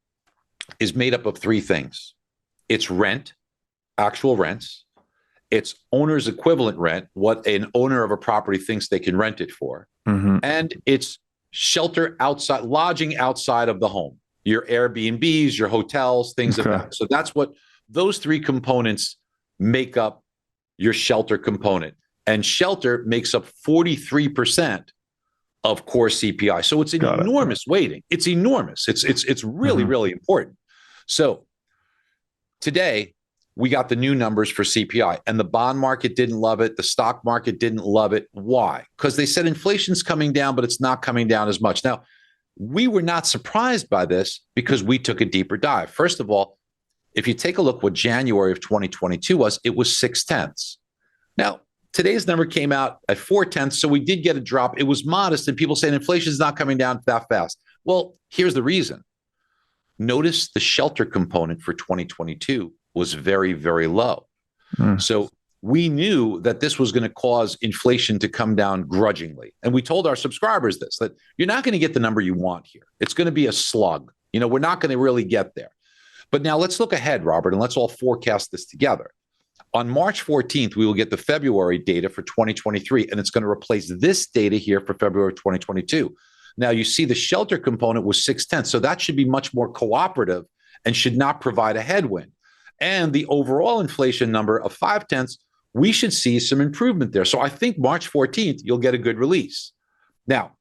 is made up of three things. It's rent, actual rents. It's owner's equivalent rent, what an owner of a property thinks they can rent it for. And it's shelter outside, lodging outside of the home, your Airbnbs, your hotels, things like that. So that's what those three components make up your shelter component. And shelter makes up 43% of core CPI. So it's an enormous weighting. It's enormous. It's really, really important. So today, we got the new numbers for CPI, and the bond market didn't love it. The stock market didn't love it. Why? Because they said inflation's coming down, but it's not coming down as much. Now, we were not surprised by this because we took a deeper dive. First of all, if you take a look what January of 2022 was, it was 0.6. Now, today's number came out at 0.4, so we did get a drop. It was modest, and people saying inflation is not coming down that fast. Well, here's the reason. Notice the shelter component for 2022 was very, very low. So we knew that this was going to cause inflation to come down grudgingly. And we told our subscribers this, that you're not going to get the number you want here. It's going to be a slug. We're not going to really get there. But now let's look ahead, Robert, and let's all forecast this together. On March 14th, we will get the February data for 2023, and it's going to replace this data here for February 2022. Now, you see the shelter component was 0.6, so that should be much more cooperative and should not provide a headwind. And the overall inflation number of 0.5, we should see some improvement there. So I think March 14th, you'll get a good release. Now,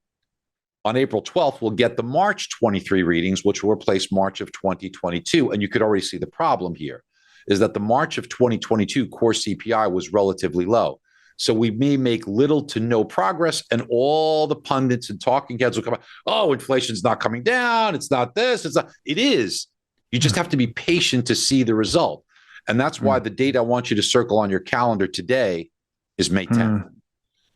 on April 12th, we'll get the March 23 readings, which will replace March of 2022. And you could already see the problem here is that the March of 2022 core CPI was relatively low. So we may make little to no progress, and all the pundits and talking heads will come out, oh, inflation's not coming down. It's not this. It's not. It is. You just have to be patient to see the result. And that's why the date I want you to circle on your calendar today is May 10th.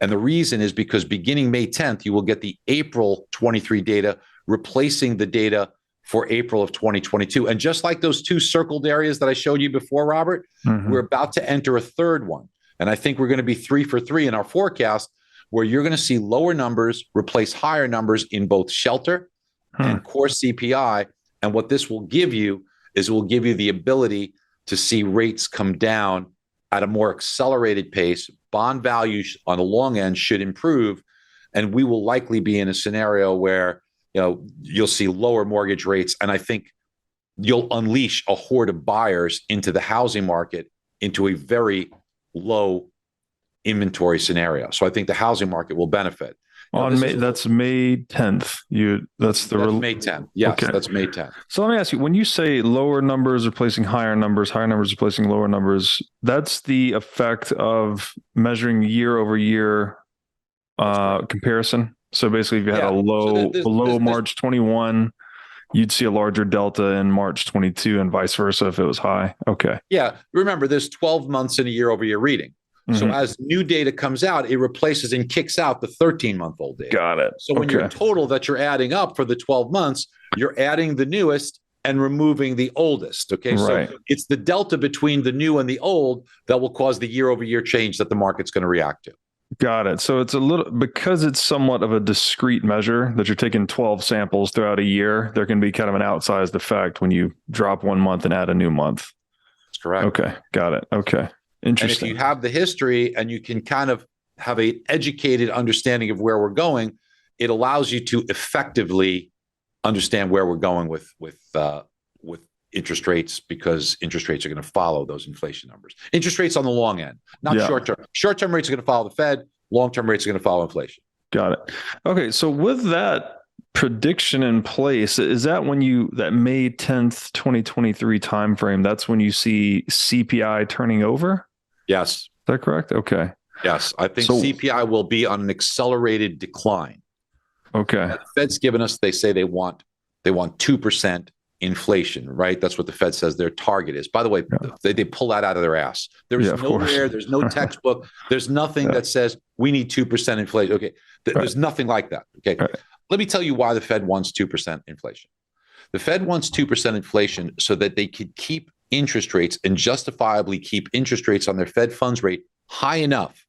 And the reason is because beginning May 10th, you will get the April 23 data, replacing the data for April of 2022. And just like those two circled areas that I showed you before, Robert, we're about to enter a third one. And I think we're going to be 3 for 3 in our forecast, where you're going to see lower numbers replace higher numbers in both shelter and core CPI. And what this will give you is it will give you the ability to see rates come down at a more accelerated pace. Bond values on the long end should improve. And we will likely be in a scenario where you'll see lower mortgage rates. And I think you'll unleash a horde of buyers into the housing market into a very low inventory scenario. So I think the housing market will benefit. That's May 10th. That's May 10th. Yes, okay. That's May 10th. So let me ask you, when you say lower numbers replacing higher numbers replacing lower numbers, that's the effect of measuring year over year comparison. So basically, if you had a low March 21, you'd see a larger delta in March 22 and vice versa if it was high. Okay. Yeah. Remember, there's 12 months in a year over year reading. So as new data comes out, it replaces and kicks out the 13-month-old data. Got it. So when your total that you're adding up for the 12 months, you're adding the newest and removing the oldest. Okay. Right. So it's the delta between the new and the old that will cause the year over year change that the market's going to react to. Got it. So it's because it's somewhat of a discrete measure that you're taking 12 samples throughout a year, there can be kind of an outsized effect when you drop 1 month and add a new month. That's correct. Okay. Got it. Okay. Interesting. And if you have the history and you can kind of have an educated understanding of where we're going, it allows you to effectively understand where we're going with interest rates, because interest rates are going to follow those inflation numbers. Interest rates on the long end, not short term. Short term rates are going to follow the Fed. Long term rates are going to follow inflation. Got it. Okay, so with that prediction in place, is that when that May 10th, 2023 timeframe? That's when you see CPI turning over? Yes. Is that correct? Okay. Yes, I think CPI will be on an accelerated decline. Okay. The Fed's given us, they say they want 2% inflation, right? That's what the Fed says their target is. By the way, they pull that out of their ass. There's nowhere, there's no textbook, there's nothing that says we need 2% inflation. Okay. There's nothing like that. Okay. Right. Let me tell you why the Fed wants 2% inflation. The Fed wants 2% inflation so that they could keep interest rates and justifiably keep interest rates on their Fed funds rate high enough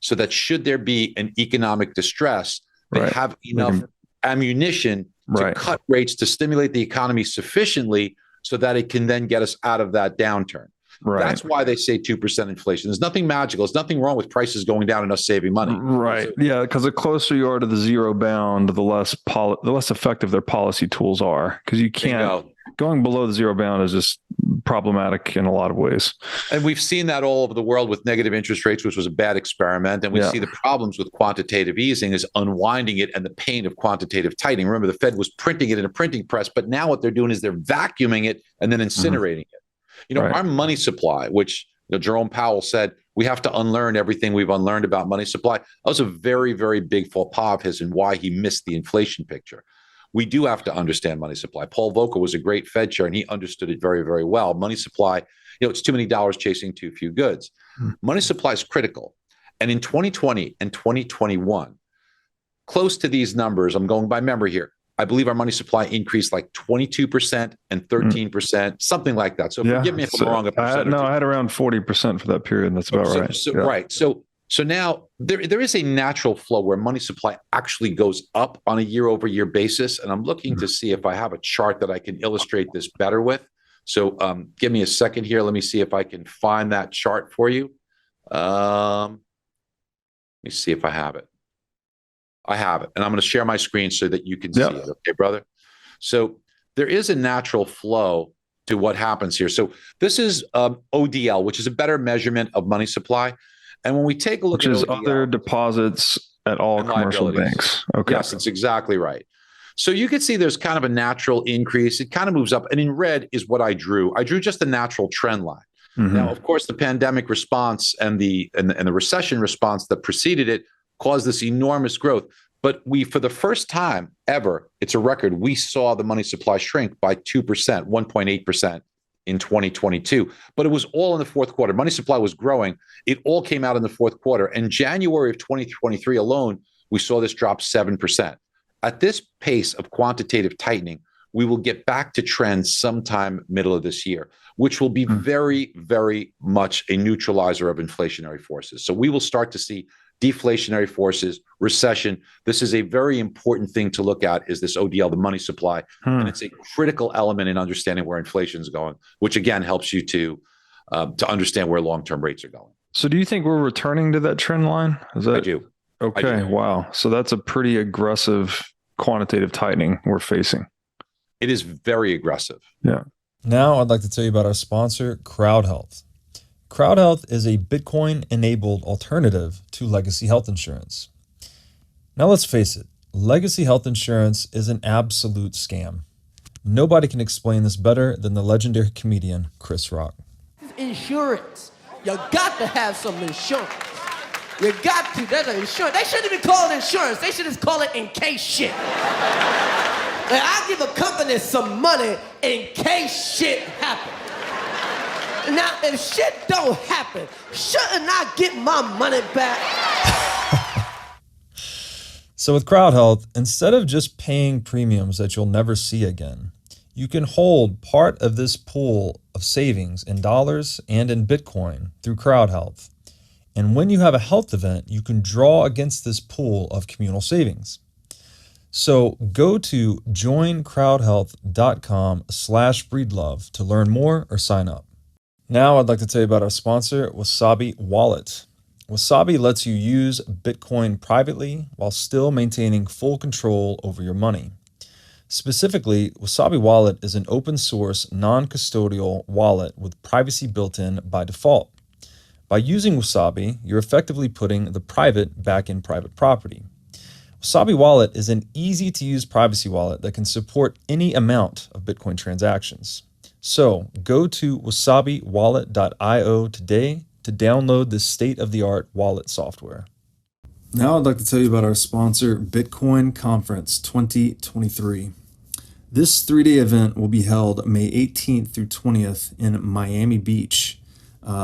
so that should there be an economic distress, they have enough ammunition to cut rates to stimulate the economy sufficiently so that it can then get us out of that downturn. Right. That's why they say 2% inflation. There's nothing magical. There's nothing wrong with prices going down and us saving money. Right. Yeah, because the closer you are to the zero bound, the less effective their policy tools are. Because you can't going below the zero bound is just problematic in a lot of ways. And we've seen that all over the world with negative interest rates, which was a bad experiment. And we see the problems with quantitative easing is unwinding it and the pain of quantitative tightening. Remember, the Fed was printing it in a printing press, but now what they're doing is they're vacuuming it and then incinerating it. Our money supply, which Jerome Powell said, we have to unlearn everything we've unlearned about money supply. That was a very, very big faux pas of his and why he missed the inflation picture. we do have to understand money supply. Paul Volcker was a great Fed chair, and he understood it very, very well. Money supply, it's too many dollars chasing too few goods. Money supply is critical. And in 2020 and 2021, close to these numbers, I'm going by memory here, I believe our money supply increased like 22% and 13%, something like that. So forgive me if I'm wrong. I had around 40% for that period. That's about right. Right. So now there is a natural flow where money supply actually goes up on a year-over-year basis. And I'm looking to see if I have a chart that I can illustrate this better with. So give me a second here. Let me see if I can find that chart for you. Let me see if I have it. I have it. And I'm going to share my screen so that you can see it. Okay, brother? So there is a natural flow to what happens here. So this is ODL, which is a better measurement of money supply. And when we take a look at ODL, other deposits at all commercial banks. Okay. Yes, that's exactly right. So you can see there's kind of a natural increase. It kind of moves up. And in red is what I drew. I drew just a natural trend line. Now, of course, the pandemic response and the recession response that preceded it caused this enormous growth. But for the first time ever, it's a record, we saw the money supply shrink by 2%, 1.8% in 2022. But it was all in the fourth quarter. Money supply was growing. It all came out in the fourth quarter. And January of 2023 alone, we saw this drop 7%. At this pace of quantitative tightening, we will get back to trends sometime middle of this year, which will be very, very much a neutralizer of inflationary forces. So we will start to see deflationary forces, recession. This is a very important thing to look at, is this ODL, the money supply. And it's a critical element in understanding where inflation is going, which again helps you to understand where long-term rates are going. So do you think we're returning to that trend line? I do. Okay, I do. Wow. So that's a pretty aggressive quantitative tightening we're facing. It is very aggressive. Yeah. Now I'd like to tell you about our sponsor, CrowdHealth. CrowdHealth is a Bitcoin-enabled alternative to legacy health insurance. Now let's face it, legacy health insurance is an absolute scam. Nobody can explain this better than the legendary comedian Chris Rock. Insurance. You got to have some insurance. You got to. There's an insurance. They shouldn't even call it insurance. They should just call it in case shit. Like, I give a company some money in case shit happens. Now, if shit don't happen, shouldn't I get my money back? So with CrowdHealth, instead of just paying premiums that you'll never see again, you can hold part of this pool of savings in dollars and in Bitcoin through CrowdHealth. And when you have a health event, you can draw against this pool of communal savings. So go to joincrowdhealth.com/breedlove to learn more or sign up. Now I'd like to tell you about our sponsor, Wasabi Wallet. Wasabi lets you use Bitcoin privately while still maintaining full control over your money. Specifically, Wasabi Wallet is an open source, non-custodial wallet with privacy built in by default. By using Wasabi, you're effectively putting the private back in private property. Wasabi Wallet is an easy-to-use privacy wallet that can support any amount of Bitcoin transactions. So go to wasabiwallet.io today to download this state-of-the-art wallet software. Now I'd like to tell you about our sponsor, Bitcoin Conference 2023. This 3-day event will be held May 18th through 20th in Miami Beach.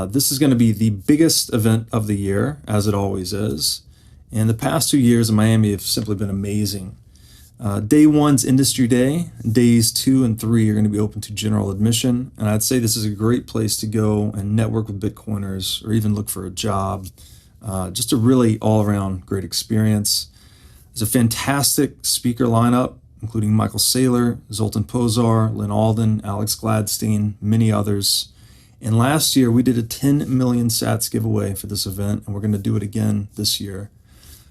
This is going to be the biggest event of the year, as it always is. And the past 2 years in Miami have simply been amazing. Day 1's Industry Day. Days 2 and 3 are going to be open to general admission. And I'd say this is a great place to go and network with Bitcoiners or even look for a job. Just a really all-around great experience. There's a fantastic speaker lineup, including Michael Saylor, Zoltan Pozar, Lynn Alden, Alex Gladstein, many others. And last year, we did a 10 million sats giveaway for this event, and we're going to do it again this year.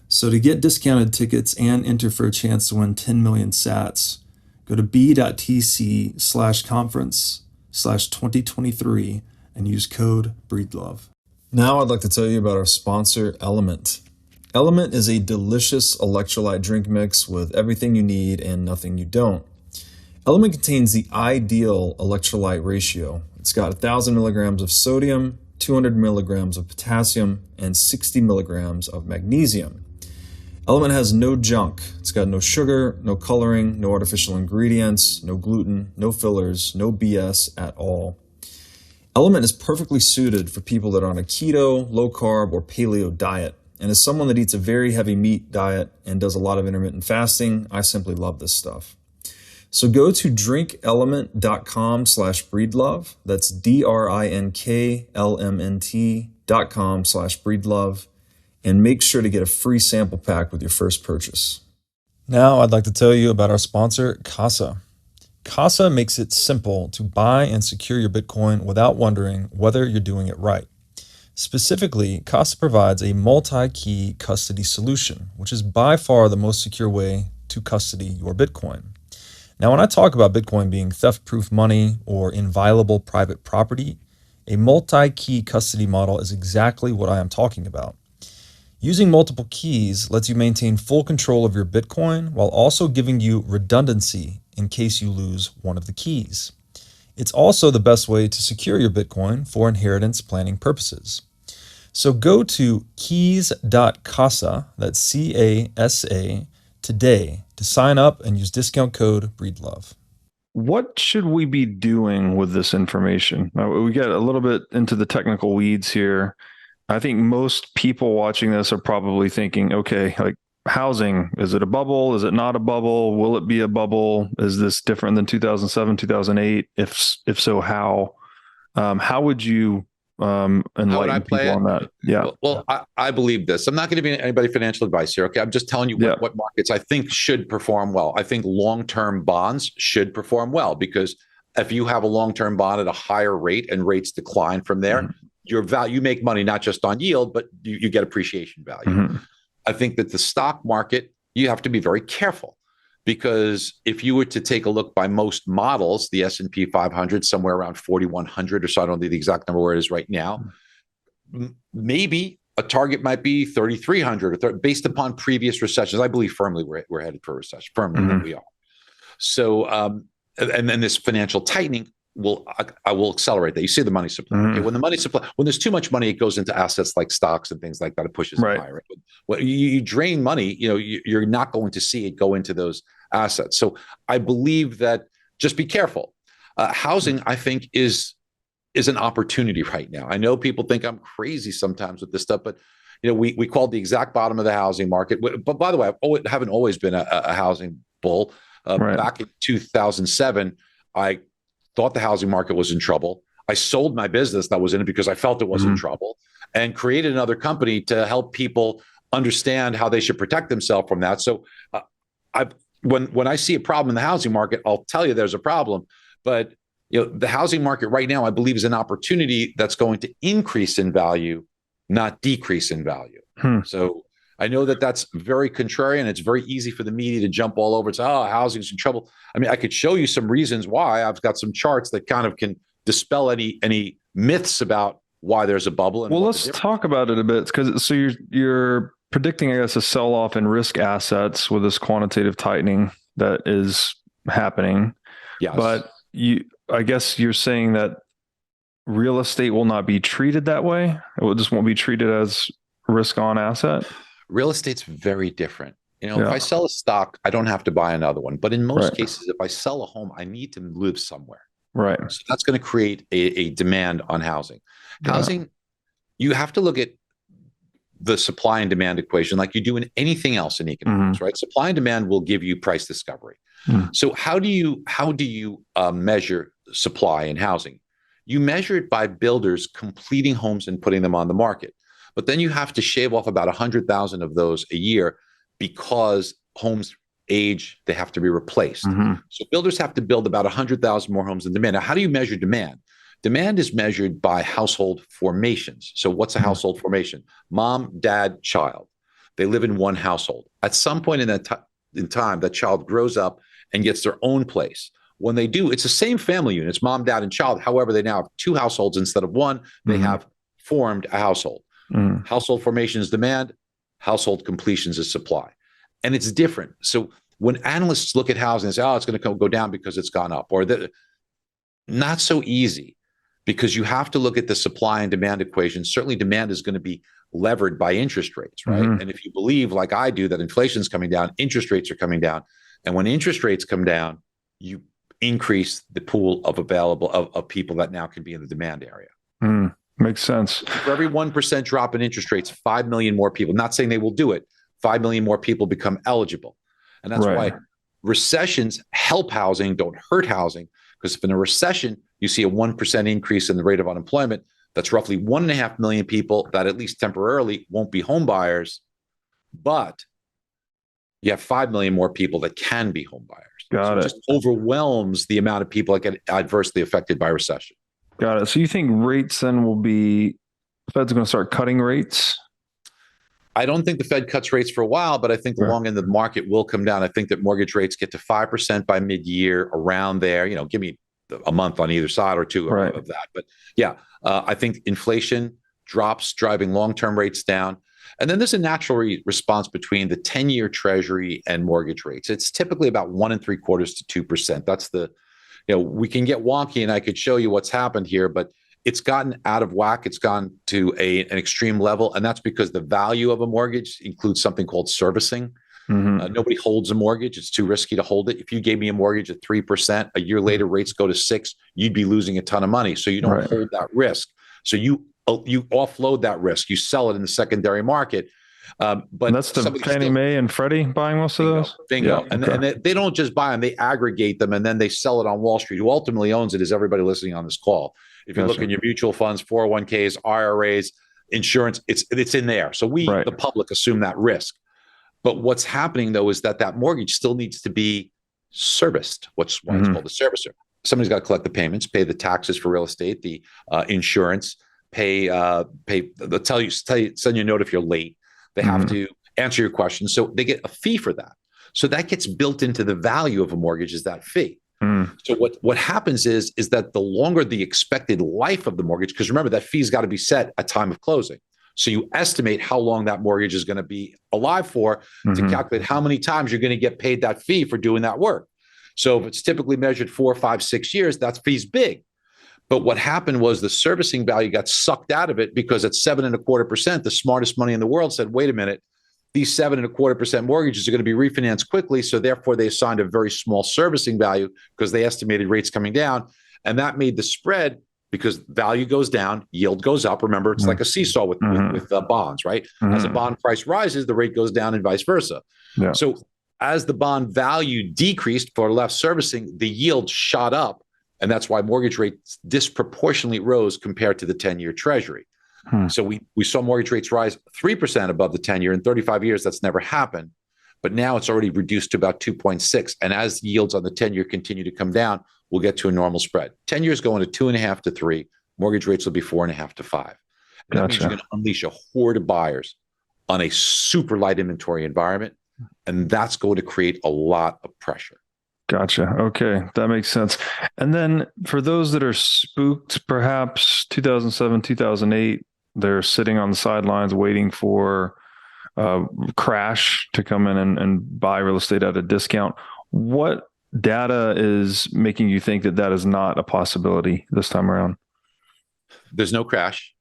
So to get discounted tickets and enter for a chance to win 10 million sats, go to b.tc/conference/2023 and use code BREEDLOVE. Now I'd like to tell you about our sponsor, LMNT. LMNT is a delicious electrolyte drink mix with everything you need and nothing you don't. LMNT contains the ideal electrolyte ratio. It's got 1,000 milligrams of sodium, 200 milligrams of potassium, and 60 milligrams of magnesium. Element has no junk. It's got no sugar, no coloring, no artificial ingredients, no gluten, no fillers, no BS at all. Element is perfectly suited for people that are on a keto, low carb, or paleo diet. And as someone that eats a very heavy meat diet and does a lot of intermittent fasting, I simply love this stuff. So go to drinkelement.com/breedlove. That's DRINKLMNT.com/breedlove. And make sure to get a free sample pack with your first purchase. Now I'd like to tell you about our sponsor, Casa. Casa makes it simple to buy and secure your Bitcoin without wondering whether you're doing it right. Specifically, Casa provides a multi-key custody solution, which is by far the most secure way to custody your Bitcoin. Now, when I talk about Bitcoin being theft-proof money or inviolable private property, a multi-key custody model is exactly what I am talking about. Using multiple keys lets you maintain full control of your Bitcoin while also giving you redundancy in case you lose one of the keys. It's also the best way to secure your Bitcoin for inheritance planning purposes. So go to keys.casa, that's CASA, today to sign up and use discount code BREEDLOVE. What should we be doing with this information? We get a little bit into the technical weeds here. I think most people watching this are probably thinking, okay, like housing, is it a bubble? Is it not a bubble? Will it be a bubble? Is this different than 2007, 2008? If so, how? How would you enlighten people on that? Yeah. Well, I believe this. I'm not going to be anybody financial advice here. Okay. I'm just telling you what markets I think should perform well. I think long-term bonds should perform well because if you have a long-term bond at a higher rate and rates decline from there, your value, you make money not just on yield, but you get appreciation value. I think that the stock market, you have to be very careful because if you were to take a look by most models, the S&P 500, somewhere around 4,100 or so, I don't know the exact number where it is right now, maybe a target might be 3,300 or based upon previous recessions. I believe firmly we're headed for a recession, firmly that we are. So, and then this financial tightening will accelerate that. You see the money supply. Okay? When the money supply, when there's too much money, it goes into assets like stocks and things like that. It pushes them higher. When you drain money, you're not going to see it go into those assets. So I believe that just be careful. Housing, I think, is an opportunity right now. I know people think I'm crazy sometimes with this stuff, but we called the exact bottom of the housing market. But by the way, I haven't always been a housing bull. Back in 2007, I thought the housing market was in trouble. I sold my business that was in it because I felt it was in trouble and created another company to help people understand how they should protect themselves from that. So when I see a problem in the housing market, I'll tell you there's a problem. But the housing market right now, I believe, is an opportunity that's going to increase in value, not decrease in value. So I know that that's very contrarian. It's very easy for the media to jump all over and say, oh, housing's in trouble. I mean, I could show you some reasons why. I've got some charts that kind of can dispel any myths about why there's a bubble. And let's talk about it a bit because you're predicting, I guess, a sell-off in risk assets with this quantitative tightening that is happening. Yes. But I guess you're saying that real estate will not be treated that way. It just won't be treated as risk-on asset. Real estate's very different. If I sell a stock, I don't have to buy another one. But in most cases, if I sell a home, I need to live somewhere. Right. So that's going to create a demand on housing. Housing, you have to look at the supply and demand equation like you do in anything else in economics, right? Supply and demand will give you price discovery. So how do you measure supply in housing? You measure it by builders completing homes and putting them on the market. But then you have to shave off about 100,000 of those a year because homes age, they have to be replaced. So builders have to build about 100,000 more homes than demand. Now, how do you measure demand? Demand is measured by household formations. So what's a household formation? Mom, dad, child. They live in one household. At some point in time, that child grows up and gets their own place. When they do, it's the same family unit. It's mom, dad, and child. However, they now have two households instead of one. They have formed a household. Household formation is demand, household completions is supply. And it's different. So when analysts look at housing and say, oh, it's going to go down because it's gone up, or not so easy because you have to look at the supply and demand equation. Certainly demand is going to be levered by interest rates, right? And if you believe, like I do, that inflation's coming down, interest rates are coming down. And when interest rates come down, you increase the pool of available of people that now can be in the demand area. Makes sense. For every 1% drop in interest rates, 5 million more people, not saying they will do it, 5 million more people become eligible. And that's why recessions help housing, don't hurt housing, because if in a recession, you see a 1% increase in the rate of unemployment, that's roughly 1.5 million people that at least temporarily won't be home buyers, but you have 5 million more people that can be home buyers. Got it. It just overwhelms the amount of people that get adversely affected by recession. Got it. So you think rates then will be, Fed's going to start cutting rates? I don't think the Fed cuts rates for a while, but I think the long end of the market will come down. I think that mortgage rates get to 5% by mid-year, around there. You know, give me a month on either side or two of that. But yeah, I think inflation drops, driving long-term rates down. And then there's a natural response between the 10-year Treasury and mortgage rates. It's typically about 1.75% to 2%. That's the, you know, we can get wonky, and I could show you what's happened here, but it's gotten out of whack. It's gone to an extreme level, and that's because the value of a mortgage includes something called servicing. Nobody holds a mortgage. It's too risky to hold it. If you gave me a mortgage at 3%, a year later rates go to 6%, you'd be losing a ton of money. So you don't hold that risk. So you offload that risk. You sell it in the secondary market. But and that's the Fannie Mae and Freddie buying most of those? Bingo. Yeah, and they don't just buy them, they aggregate them, and then they sell it on Wall Street. Who ultimately owns it is everybody listening on this call. If you look in your mutual funds, 401ks, IRAs, insurance, it's in there. So we, the public, assume that risk. But what's happening, though, is that mortgage still needs to be serviced. What's why it's called a servicer. Somebody's got to collect the payments, pay the taxes for real estate, the insurance, they'll tell you, send you a note if you're late. They have to answer your questions. So they get a fee for that. So that gets built into the value of a mortgage, is that fee. So what happens is that the longer the expected life of the mortgage, because remember that fee's got to be set at time of closing. So you estimate how long that mortgage is going to be alive for to calculate how many times you're going to get paid that fee for doing that work. So if it's typically measured 4, 5, 6 years, that fee's big. But what happened was the servicing value got sucked out of it, because at 7.25%, the smartest money in the world said, wait a minute, these 7.25% mortgages are going to be refinanced quickly. So therefore they assigned a very small servicing value because they estimated rates coming down. And that made the spread, because value goes down, yield goes up. Remember, it's like a seesaw with bonds, right? As a bond price rises, the rate goes down and vice versa. So as the bond value decreased for less servicing, the yield shot up. And that's why mortgage rates disproportionately rose compared to the 10-year Treasury. So we saw mortgage rates rise 3% above the 10-year. In 35 years, that's never happened. But now it's already reduced to about 2.6. And as yields on the 10-year continue to come down, we'll get to a normal spread. 10 years going to 2.5 to 3. Mortgage rates will be 4.5 to 5. And that means you're going to unleash a horde of buyers on a super light inventory environment. And that's going to create a lot of pressure. Gotcha. Okay. That makes sense. And then for those that are spooked, perhaps 2007, 2008, they're sitting on the sidelines waiting for crash to come in and buy real estate at a discount. What data is making you think that is not a possibility this time around? There's no crash,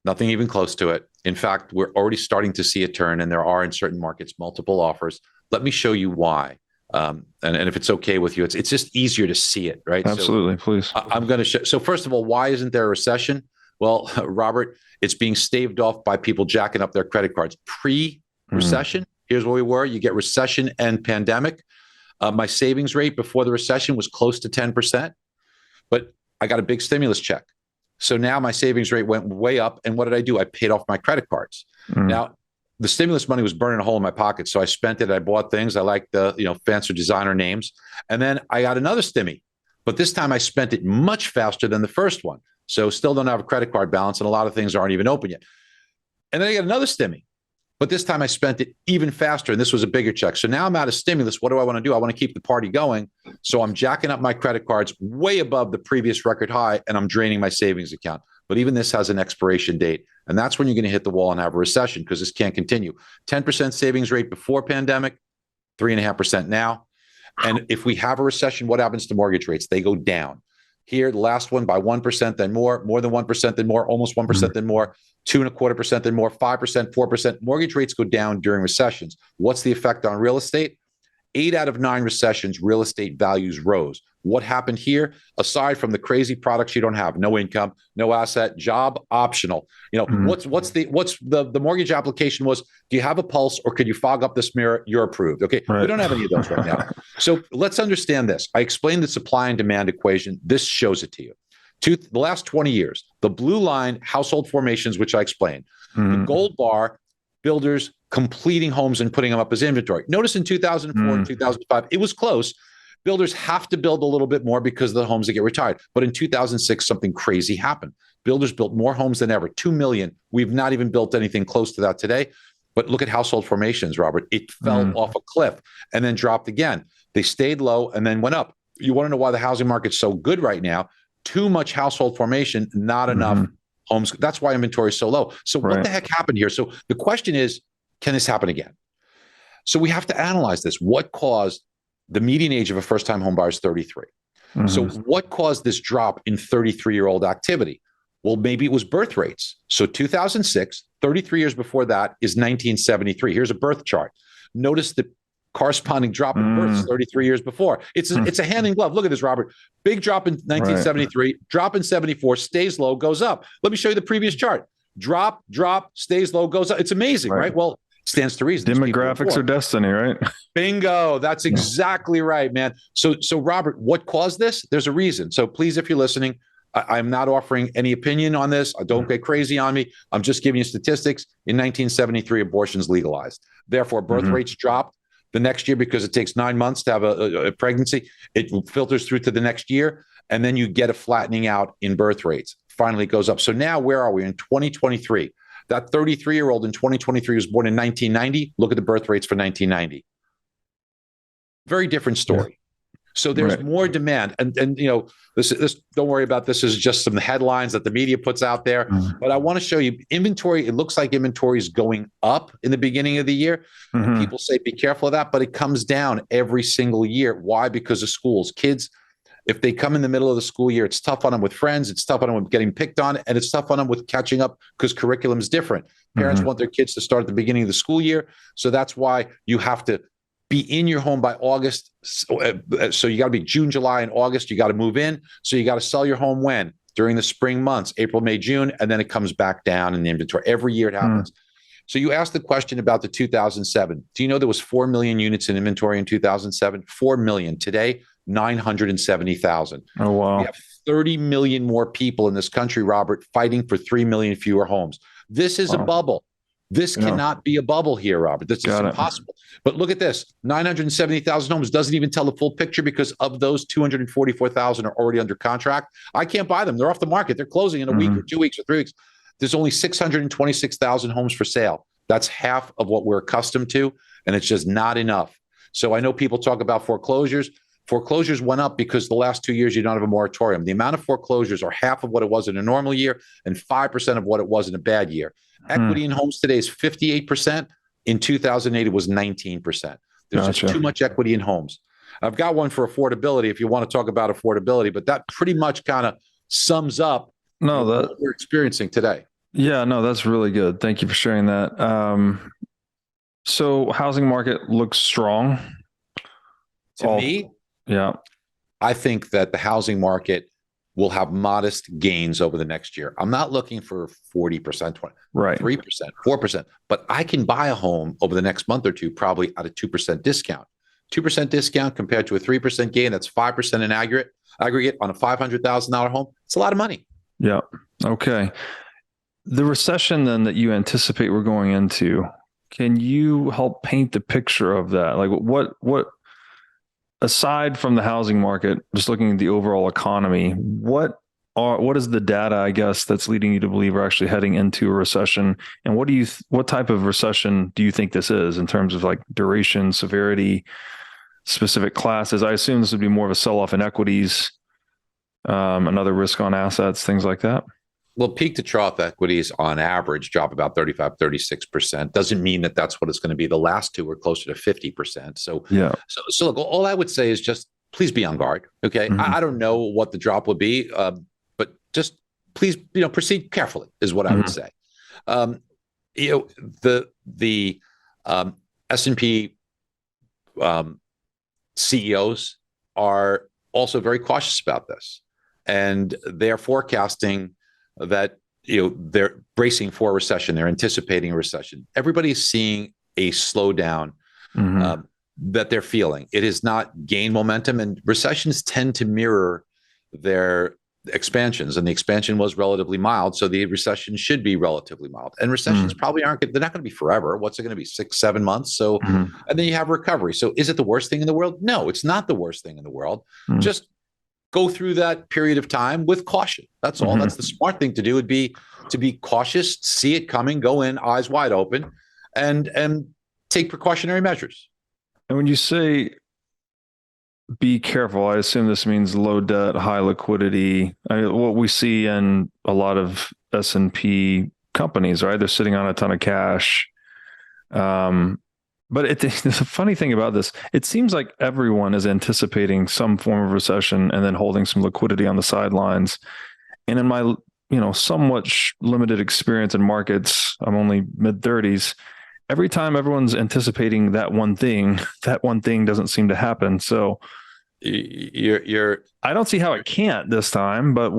nothing even close to it. In fact, we're already starting to see a turn, and there are in certain markets multiple offers. Let me show you why. And if it's okay with you, it's just easier to see it, right? Absolutely, so, please. I'm going to show. So first of all, why isn't there a recession? Well, Robert, it's being staved off by people jacking up their credit cards. Pre-recession, here's where we were. You get recession and pandemic. My savings rate before the recession was close to 10%, but I got a big stimulus check. So now my savings rate went way up. And what did I do? I paid off my credit cards. Now, the stimulus money was burning a hole in my pocket. So I spent it. I bought things. I liked the, fancy designer names. And then I got another stimmy, but this time I spent it much faster than the first one. So still don't have a credit card balance, and a lot of things aren't even open yet. And then I got another stimmy, but this time I spent it even faster. And this was a bigger check. So now I'm out of stimulus. What do I want to do? I want to keep the party going. So I'm jacking up my credit cards way above the previous record high, and I'm draining my savings account. But even this has an expiration date. And that's when you're going to hit the wall and have a recession, because this can't continue. 10% savings rate before pandemic, 3.5% now. And if we have a recession, what happens to mortgage rates? They go down. Here, the last one by 1%, then more than 1%, then more, almost 1%, then more, 2.25%, then more, 5%, 4%. Mortgage rates go down during recessions. What's the effect on real estate? 8 out of 9 recessions, real estate values rose. What happened here? Aside from the crazy products you don't have, no income, no asset, job optional. What's the mortgage application was, do you have a pulse or could you fog up this mirror? You're approved. Okay. Right. We don't have any of those right now. So let's understand this. I explained the supply and demand equation. This shows it to you. The last 20 years, the blue line, household formations, which I explained, the gold bar, builders completing homes and putting them up as inventory. Notice in 2004 and 2005, it was close. Builders have to build a little bit more because of the homes that get retired. But in 2006, something crazy happened. Builders built more homes than ever, 2 million. We've not even built anything close to that today. But look at household formations, Robert. It fell off a cliff and then dropped again. They stayed low and then went up. You want to know why the housing market's so good right now? Too much household formation, not enough homes. That's why inventory is so low. So what the heck happened here? So the question is, can this happen again? So we have to analyze this. What caused the median age of a first-time home buyer is 33. So what caused this drop in 33-year-old activity? Well, maybe it was birth rates. So 2006, 33 years before that is 1973. Here's a birth chart. Notice the corresponding drop in births 33 years before. It's a hand in glove. Look at this, Robert. Big drop in 1973, drop in 74, stays low, goes up. Let me show you the previous chart. Drop, stays low, goes up. It's amazing, right? Well, stands to reason. Demographics are destiny, right? Bingo. That's exactly right, man. So Robert, what caused this? There's a reason. So please, if you're listening, I'm not offering any opinion on this. Don't get crazy on me. I'm just giving you statistics. In 1973, abortions legalized. Therefore, birth rates dropped the next year because it takes 9 months to have a pregnancy. It filters through to the next year, and then you get a flattening out in birth rates. Finally, it goes up. So now where are we in 2023? That 33-year-old in 2023 was born in 1990. Look at the birth rates for 1990. Very different story. Yeah. So there's more demand. And this don't worry about this. Is just some headlines that the media puts out there. But I want to show you inventory. It looks like inventory is going up in the beginning of the year. People say be careful of that, but it comes down every single year. Why? Because of schools. Kids, if they come in the middle of the school year, it's tough on them with friends. It's tough on them with getting picked on, and it's tough on them with catching up because curriculum is different. Parents want their kids to start at the beginning of the school year. So that's why you have to be in your home by August. So you got to be June, July, and August. You got to move in. So you got to sell your home when? During the spring months, April, May, June, and then it comes back down in the inventory. Every year it happens. So you asked the question about the 2007. Do you know there was 4 million units in inventory in 2007? 4 million. Today, 970,000. Oh, wow. We have 30 million more people in this country, Robert, fighting for 3 million fewer homes. This is a bubble. This cannot be a bubble here, Robert. This is impossible. But look at this. 970,000 homes doesn't even tell the full picture because of those 244,000 are already under contract. I can't buy them. They're off the market. They're closing in a week or 2 weeks or 3 weeks. There's only 626,000 homes for sale. That's half of what we're accustomed to, and it's just not enough. So I know people talk about foreclosures. Foreclosures went up because the last 2 years you don't have a moratorium. The amount of foreclosures are half of what it was in a normal year and 5% of what it was in a bad year. Equity in homes today is 58%. In 2008, it was 19%. There's just too much equity in homes. I've got one for affordability if you want to talk about affordability, but that pretty much kind of sums up what we're experiencing today. Yeah, no, that's really good. Thank you for sharing that. So housing market looks strong. To me, I think that the housing market will have modest gains over the next year. I'm not looking for 40%, 3%, 4%, but I can buy a home over the next month or two, probably at a 2% discount. 2% discount compared to a 3% gain, that's 5% in aggregate on a $500,000 home. It's a lot of money. Yeah. Okay. The recession then that you anticipate we're going into, can you help paint the picture of that? Like what aside from the housing market, just looking at the overall economy, what is the data, I guess, that's leading you to believe we're actually heading into a recession? And what type of recession do you think this is in terms of like duration, severity, specific classes? I assume this would be more of a sell-off in equities, another risk on assets, things like that. Well, peak to trough equities on average drop about 35, 36%. Doesn't mean that that's what it's going to be. The last two are closer to 50%. So look, all I would say is just please be on guard. Okay. I don't know what the drop would be, but just please, proceed carefully is what I would say. The S&P CEOs are also very cautious about this, and they're forecasting that they're bracing for a recession. They're anticipating a recession. Everybody's seeing a slowdown that they're feeling. It has not gained momentum, and recessions tend to mirror their expansions, and the expansion was relatively mild, so the recession should be relatively mild. And recessions probably they're not going to be forever. What's it going to be, 6-7 months? So and then you have recovery. So is it the worst thing in the world? No, it's not the worst thing in the world. Just go through that period of time with caution. That's all. That's the smart thing to do, would be to be cautious, see it coming, go in eyes wide open, and take precautionary measures. And when you say be careful, I assume this means low debt, high liquidity. What we see in a lot of S&P companies, right? They're sitting on a ton of cash. But the funny thing about this, it seems like everyone is anticipating some form of recession and then holding some liquidity on the sidelines. And in my, somewhat limited experience in markets, I'm only mid-30s. Every time everyone's anticipating that one thing doesn't seem to happen. So I don't see how it can't this time, but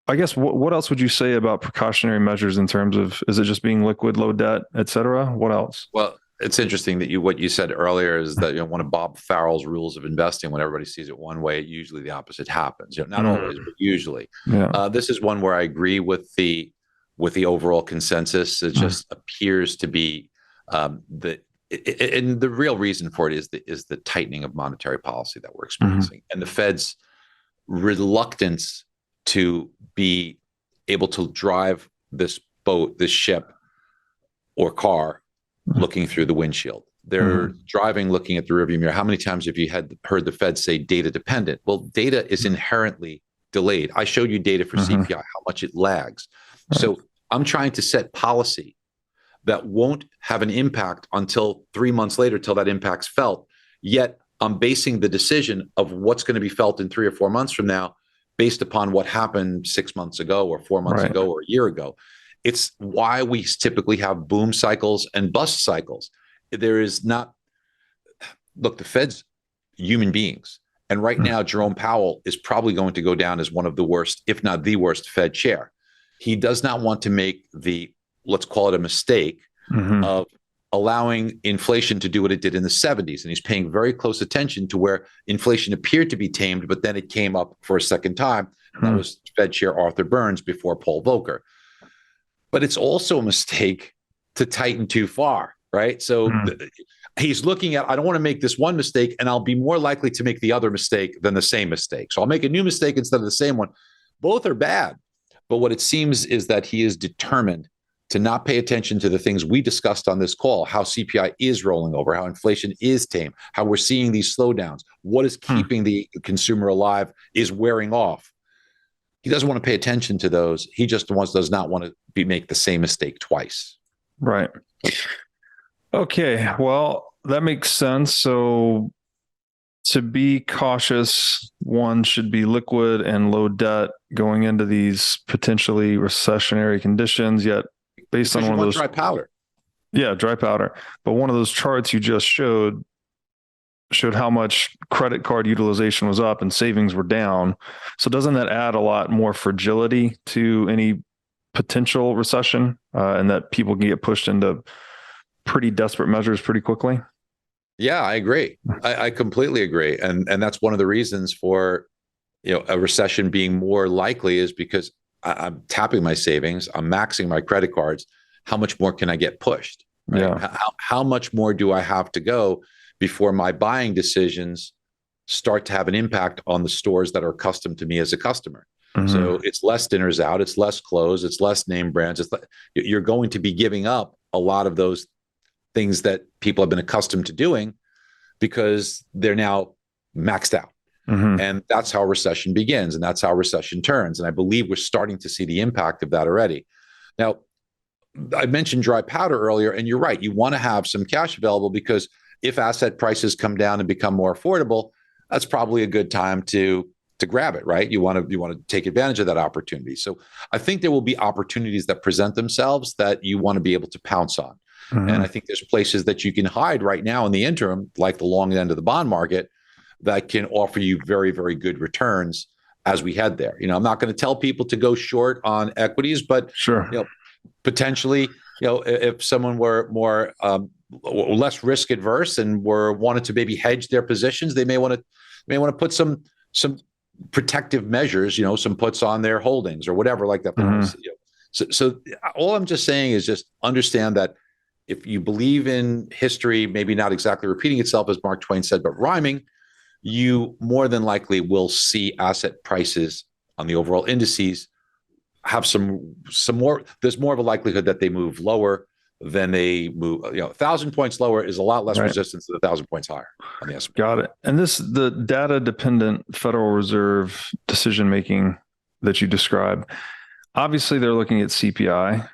I guess what else would you say about precautionary measures in terms of, is it just being liquid, low debt, et cetera? What else? Well, it's interesting that what you said earlier is that one of Bob Farrell's rules of investing, when everybody sees it one way, usually the opposite happens. Not always, but usually. Yeah. This is one where I agree with the overall consensus. It just appears to be and the real reason for it is the tightening of monetary policy that we're experiencing, and the Fed's reluctance to be able to drive this ship or car looking through the windshield. They're driving, looking at the rearview mirror. How many times have you heard the Fed say data dependent? Well, data is inherently delayed. I showed you data for CPI, how much it lags. So I'm trying to set policy that won't have an impact until 3 months later, till that impact's felt. Yet I'm basing the decision of what's going to be felt in 3 or 4 months from now based upon what happened 6 months ago or 4 months ago or a year ago. It's why we typically have boom cycles and bust cycles. There is not, look, the Fed's human beings. And right now, Jerome Powell is probably going to go down as one of the worst, if not the worst, Fed chair. He does not want to make let's call it a mistake of allowing inflation to do what it did in the 70s. And he's paying very close attention to where inflation appeared to be tamed, but then it came up for a second time. And that was Fed Chair Arthur Burns before Paul Volcker. But it's also a mistake to tighten too far, right? So he's looking at, I don't want to make this one mistake, and I'll be more likely to make the other mistake than the same mistake. So I'll make a new mistake instead of the same one. Both are bad. But what it seems is that he is determined to not pay attention to the things we discussed on this call, how CPI is rolling over, how inflation is tame, how we're seeing these slowdowns, what is keeping the consumer alive is wearing off. He doesn't want to pay attention to those. He just does not want to make the same mistake twice. Right. Okay. Well, that makes sense. So to be cautious, one should be liquid and low debt going into these potentially recessionary conditions, yet based on one of those dry powder. Yeah, dry powder. But one of those charts you just showed how much credit card utilization was up and savings were down. So doesn't that add a lot more fragility to any potential recession, and that people can get pushed into pretty desperate measures pretty quickly? Yeah, I agree. I completely agree. And that's one of the reasons for a recession being more likely, is because I'm tapping my savings, I'm maxing my credit cards. How much more can I get pushed? Right? Yeah. How much more do I have to go before my buying decisions start to have an impact on the stores that are accustomed to me as a customer? So it's less dinners out, it's less clothes, it's less name brands. You're going to be giving up a lot of those things that people have been accustomed to doing because they're now maxed out. And that's how recession begins, and that's how recession turns. And I believe we're starting to see the impact of that already. Now, I mentioned dry powder earlier, and you're right. You want to have some cash available because if asset prices come down and become more affordable, that's probably a good time to grab it, right? You want to take advantage of that opportunity. So I think there will be opportunities that present themselves that you want to be able to pounce on. Mm-hmm. And I think there's places that you can hide right now in the interim, like the long end of the bond market, that can offer you very, very good returns as we head there. I'm not going to tell people to go short on equities, but sure, potentially, if someone were more less risk adverse and wanted to maybe hedge their positions, they may want to put some protective measures, some puts on their holdings or whatever like that. Mm-hmm. So all I'm just saying is just understand that if you believe in history, maybe not exactly repeating itself as Mark Twain said, but rhyming, you more than likely will see asset prices on the overall indices have some more. There's more of a likelihood that they move lower than they move. 1,000 points lower is a lot less resistance than 1,000 points higher on the S&P. Got it. And the data dependent Federal Reserve decision making that you describe, obviously they're looking at CPI.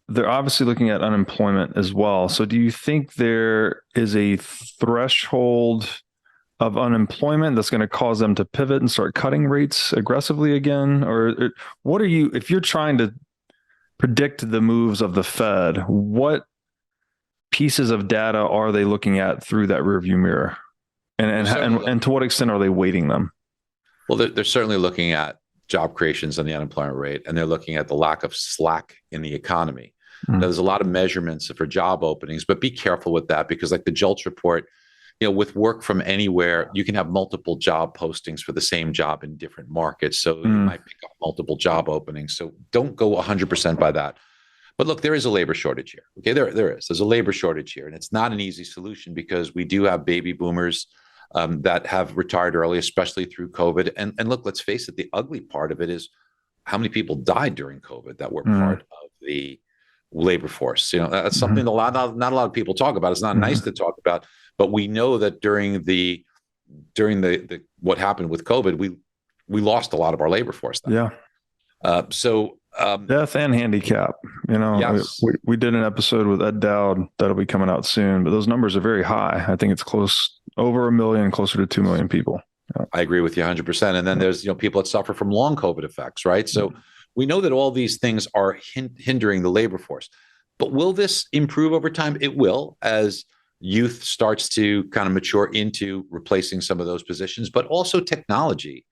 They're obviously looking at unemployment as well. So do you think there is a threshold of unemployment that's going to cause them to pivot and start cutting rates aggressively again? Or what are you, if you're trying to predict the moves of the Fed, what pieces of data are they looking at through that rearview mirror? And to what extent are they weighting them? Well, they're certainly looking at job creations on the unemployment rate, and they're looking at the lack of slack in the economy. Now, there's a lot of measurements for job openings, but be careful with that because like the JOLTS report, with work from anywhere, you can have multiple job postings for the same job in different markets. So you might pick up multiple job openings. So don't go 100% by that. But look, there is a labor shortage here. Okay, there's a labor shortage here, and it's not an easy solution because we do have baby boomers that have retired early, especially through COVID. And look, let's face it, the ugly part of it is how many people died during COVID that were part of the labor force. That's something not a lot of people talk about. It's not nice to talk about, but we know that during the what happened with COVID, we lost a lot of our labor force. Yeah. Death and handicap. Yes. We did an episode with Ed Dowd that'll be coming out soon, but those numbers are very high. I think it's close over 1 million, closer to 2 million people. Yeah. I agree with you 100%. And then there's people that suffer from long COVID effects, right? So we know that all these things are hindering the labor force. But will this improve over time? It will, as youth starts to kind of mature into replacing some of those positions, but also technology.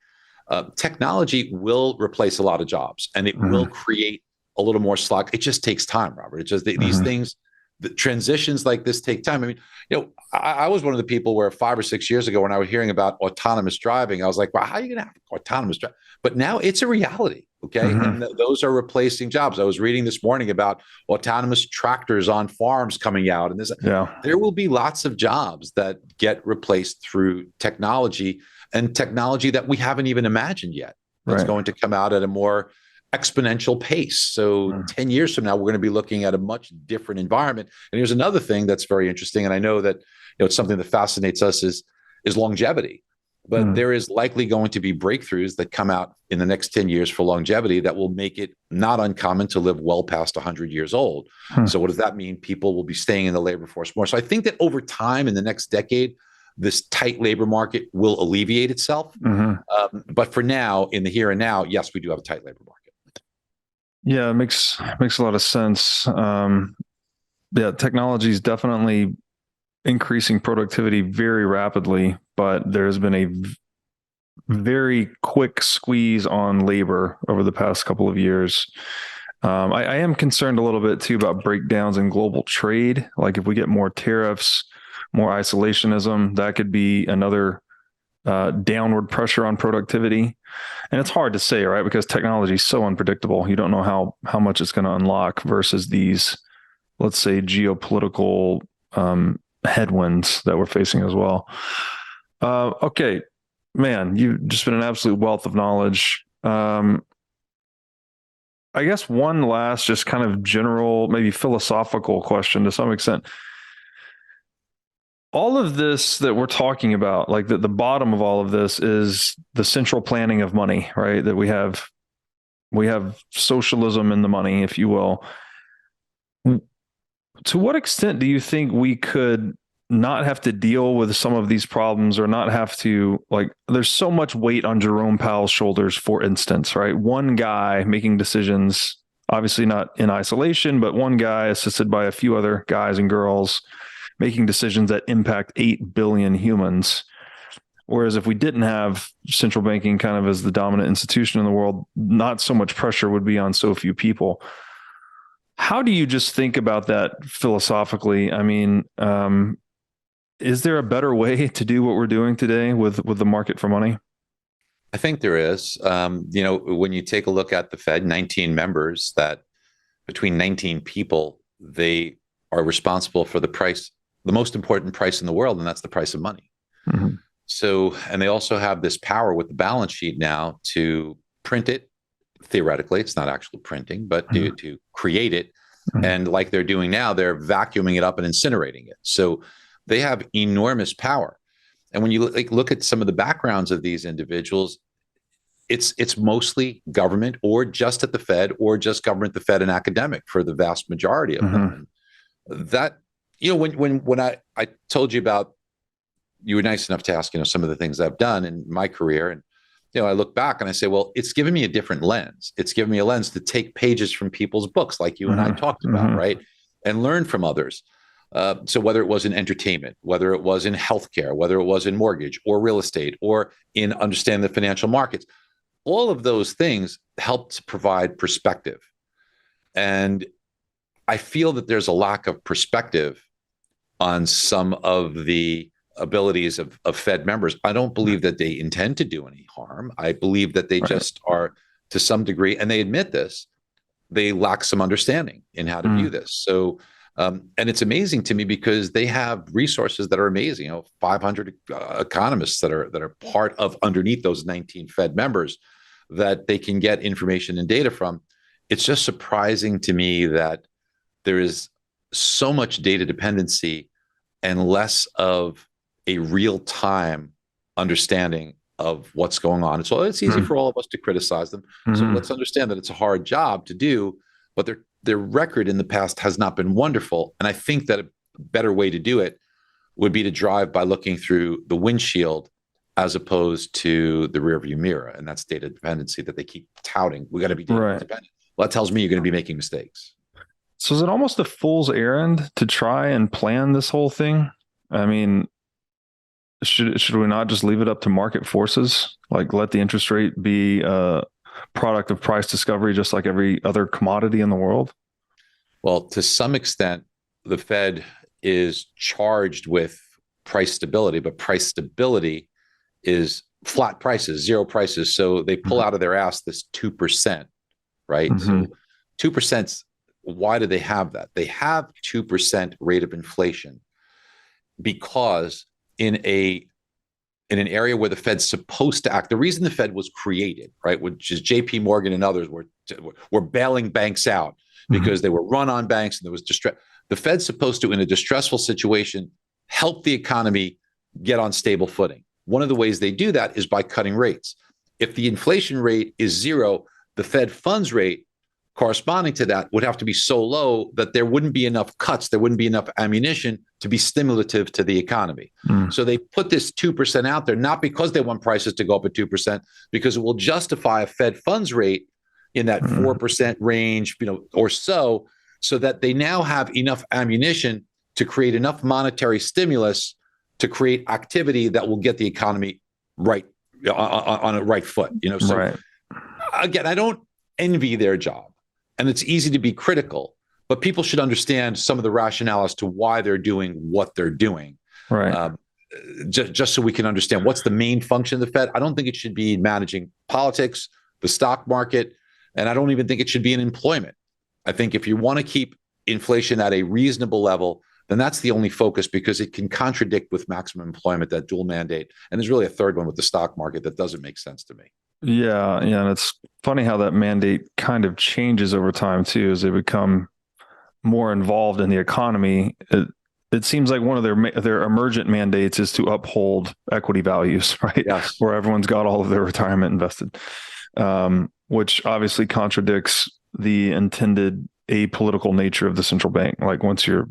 Technology will replace a lot of jobs, and it will create a little more slack. It just takes time, Robert. It's just these things, the transitions like this take time. I mean, I was one of the people where 5 or 6 years ago when I was hearing about autonomous driving, I was like, wow, how are you going to have autonomous driving? But now it's a reality, okay? And those are replacing jobs. I was reading this morning about autonomous tractors on farms coming out. And there will be lots of jobs that get replaced through technology, and technology that we haven't even imagined yet. That's going to come out at a more exponential pace. So 10 years from now, we're going to be looking at a much different environment. And here's another thing that's very interesting. And I know that it's something that fascinates us is longevity. But there is likely going to be breakthroughs that come out in the next 10 years for longevity that will make it not uncommon to live well past 100 years old. So what does that mean? People will be staying in the labor force more. So I think that over time, in the next decade, this tight labor market will alleviate itself. But for now, in the here and now, yes, we do have a tight labor market. Yeah, it makes a lot of sense. Technology is definitely increasing productivity very rapidly, but there's been a very quick squeeze on labor over the past couple of years. I am concerned a little bit too about breakdowns in global trade. Like if we get more tariffs, more isolationism, that could be another downward pressure on productivity. And it's hard to say, right? Because technology is so unpredictable. You don't know how much it's going to unlock versus these, let's say, geopolitical headwinds that we're facing as well. Okay, man, you've just been an absolute wealth of knowledge. I guess one last just kind of general, maybe philosophical question to some extent. All of this that we're talking about, like the bottom of all of this is the central planning of money, right? That we have socialism in the money, if you will. To what extent do you think we could not have to deal with some of these problems, or not have to, like, there's so much weight on Jerome Powell's shoulders, for instance, right? One guy making decisions, obviously not in isolation, but one guy assisted by a few other guys and girls making decisions that impact 8 billion humans. Whereas if we didn't have central banking kind of as the dominant institution in the world, not so much pressure would be on so few people. How do you just think about that philosophically? I mean, is there a better way to do what we're doing today with the market for money? I think there is. When you take a look at the Fed, 19 members, that between 19 people, they are responsible for the price, the most important price in the world, and that's the price of money. Mm-hmm. So, and they also have this power with the balance sheet now to print it. Theoretically, it's not actually printing, but to create it. Mm-hmm. And like they're doing now, they're vacuuming it up and incinerating it. So they have enormous power. And when you look at some of the backgrounds of these individuals, it's mostly government, or just at the Fed, or just government, the Fed, and academic for the vast majority of them. That, when I told you about, you were nice enough to ask, some of the things I've done in my career. And, I look back and I say, well, it's given me a different lens. It's given me a lens to take pages from people's books, like you and I talked about, right? And learn from others. So whether it was in entertainment, whether it was in healthcare, whether it was in mortgage or real estate, or in understanding the financial markets, all of those things help to provide perspective. And I feel that there's a lack of perspective on some of the abilities of Fed members. I don't believe that they intend to do any harm. I believe that they just are, to some degree, and they admit this, they lack some understanding in how to view this. So, and it's amazing to me because they have resources that are amazing. 500 economists that are part of underneath those 19 Fed members that they can get information and data from. It's just surprising to me that there is so much data dependency and less of a real-time understanding of what's going on. So it's easy for all of us to criticize them. So let's understand that it's a hard job to do, but their record in the past has not been wonderful. And I think that a better way to do it would be to drive by looking through the windshield as opposed to the rearview mirror. And that's data dependency that they keep touting. We got to be data dependent. Well, that tells me you're going to be making mistakes. So is it almost a fool's errand to try and plan this whole thing? I mean, should we not just leave it up to market forces? Like, let the interest rate be a product of price discovery, just like every other commodity in the world? Well, to some extent, the Fed is charged with price stability, but price stability is flat prices, zero prices. So they pull out of their ass this 2%, right? So 2%, why do they have that? They have 2% rate of inflation because in an area where the Fed's supposed to act, the reason the Fed was created, right, which is JP Morgan and others were bailing banks out because they were run on banks and there was distress. The Fed's supposed to, in a distressful situation, help the economy get on stable footing. One of the ways they do that is by cutting rates. If the inflation rate is zero, the Fed funds rate corresponding to that would have to be so low that there wouldn't be enough cuts, there wouldn't be enough ammunition to be stimulative to the economy. So they put this 2% out there, not because they want prices to go up at 2%, because it will justify a Fed funds rate in that 4% range, or so that they now have enough ammunition to create enough monetary stimulus to create activity that will get the economy right on a right foot. So again, I don't envy their job. And it's easy to be critical, but people should understand some of the rationale as to why they're doing what they're doing. Right. Just so we can understand what's the main function of the Fed. I don't think it should be managing politics, the stock market, and I don't even think it should be in employment. I think if you want to keep inflation at a reasonable level, then that's the only focus, because it can contradict with maximum employment, that dual mandate. And there's really a third one with the stock market that doesn't make sense to me. Yeah. And it's funny how that mandate kind of changes over time too, as they become more involved in the economy. It seems like one of their emergent mandates is to uphold equity values, right? Yes. Where everyone's got all of their retirement invested, which obviously contradicts the intended apolitical nature of the central bank. Like, once you're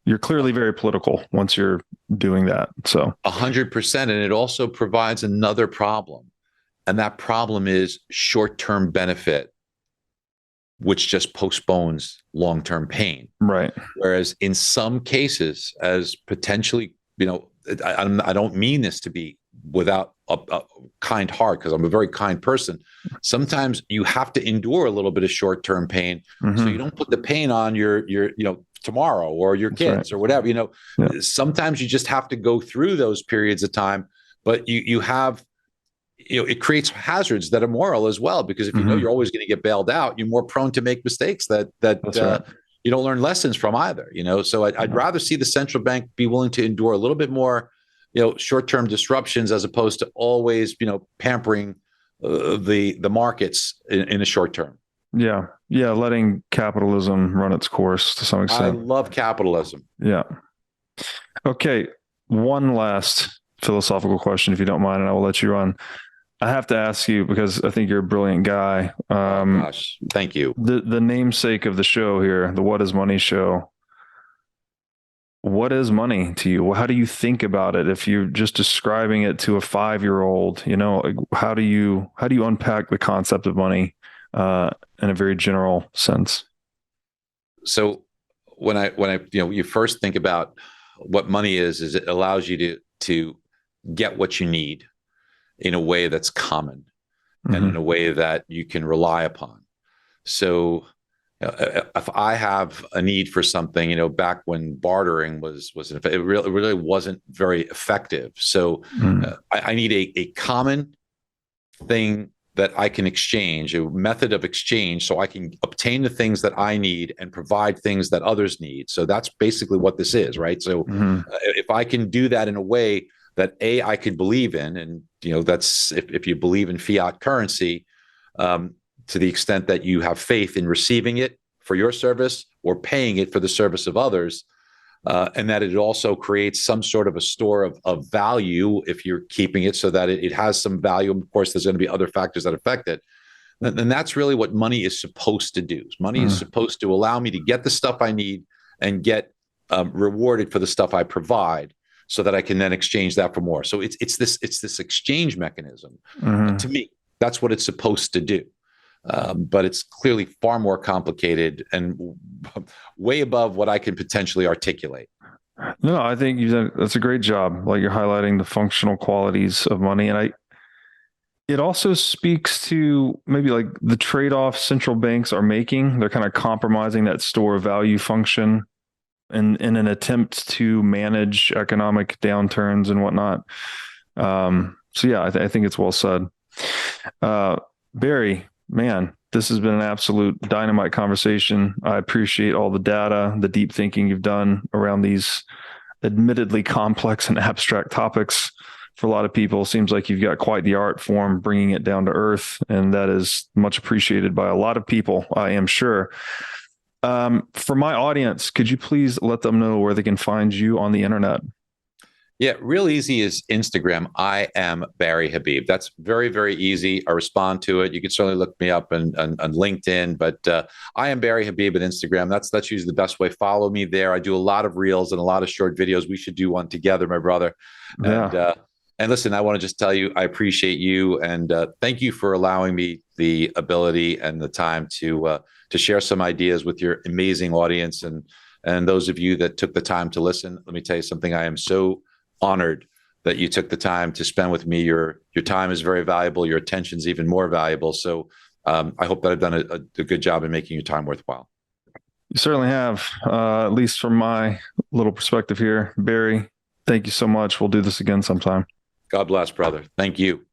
You're clearly very political once you're doing that. So 100%. And it also provides another problem. And that problem is short-term benefit, which just postpones long-term pain. right. Whereas in some cases, as potentially, I don't mean this to be without a kind heart, because I'm a very kind person. Sometimes you have to endure a little bit of short-term pain, so you don't put the pain on your tomorrow or your kids or whatever. Sometimes you just have to go through those periods of time, but you have, it creates hazards that are moral as well, because if you know you're always going to get bailed out, you're more prone to make mistakes that you don't learn lessons from either. So I'd rather see the central bank be willing to endure a little bit more, short-term disruptions, as opposed to always, pampering the markets in a short term. Yeah. Letting capitalism run its course to some extent. I love capitalism. Yeah. Okay. One last philosophical question, if you don't mind, and I will let you run. I have to ask you, because I think you're a brilliant guy. Gosh, thank you. The namesake of the show here, the What is Money show. What is money to you? How do you think about it? If you're just describing it to a 5-year-old, how do you unpack the concept of money in a very general sense? So when I you first think about what money is it allows you to get what you need in a way that's common and in a way that you can rely upon. So if I have a need for something, back when bartering was it really wasn't very effective. So I need a common thing that I can exchange, a method of exchange, so I can obtain the things that I need and provide things that others need. So that's basically what this is, right? So if I can do that in a way that I could believe in, and that's if you believe in fiat currency, to the extent that you have faith in receiving it for your service or paying it for the service of others, and that it also creates some sort of a store of value if you're keeping it, so that it has some value. Of course, there's going to be other factors that affect it. And that's really what money is supposed to do. Money is supposed to allow me to get the stuff I need and get rewarded for the stuff I provide, so that I can then exchange that for more. So it's this exchange mechanism. To me, that's what it's supposed to do. But it's clearly far more complicated and way above what I can potentially articulate. No, I think that's a great job. Like, you're highlighting the functional qualities of money. And it also speaks to maybe like the trade-off central banks are making. They're kind of compromising that store of value function in an attempt to manage economic downturns and whatnot. So yeah, I think it's well said. Barry, man, this has been an absolute dynamite conversation. I appreciate all the data, the deep thinking you've done around these admittedly complex and abstract topics. For a lot of people, it seems like you've got quite the art form bringing it down to earth, and that is much appreciated by a lot of people, I am sure. For my audience, could you please let them know where they can find you on the internet? Yeah, real easy is Instagram. I am Barry Habib. That's very, very easy. I respond to it. You can certainly look me up on LinkedIn, but I am Barry Habib at Instagram. That's usually the best way. Follow me there. I do a lot of reels and a lot of short videos. We should do one together, my brother. Yeah. And listen, I want to just tell you, I appreciate you, and thank you for allowing me the ability and the time to share some ideas with your amazing audience, and those of you that took the time to listen. Let me tell you something. I am so honored that you took the time to spend with me. Your time is very valuable. Your attention is even more valuable. So I hope that I've done a good job in making your time worthwhile. You certainly have, at least from my little perspective here. Barry, thank you so much. We'll do this again sometime. God bless, brother. Thank you.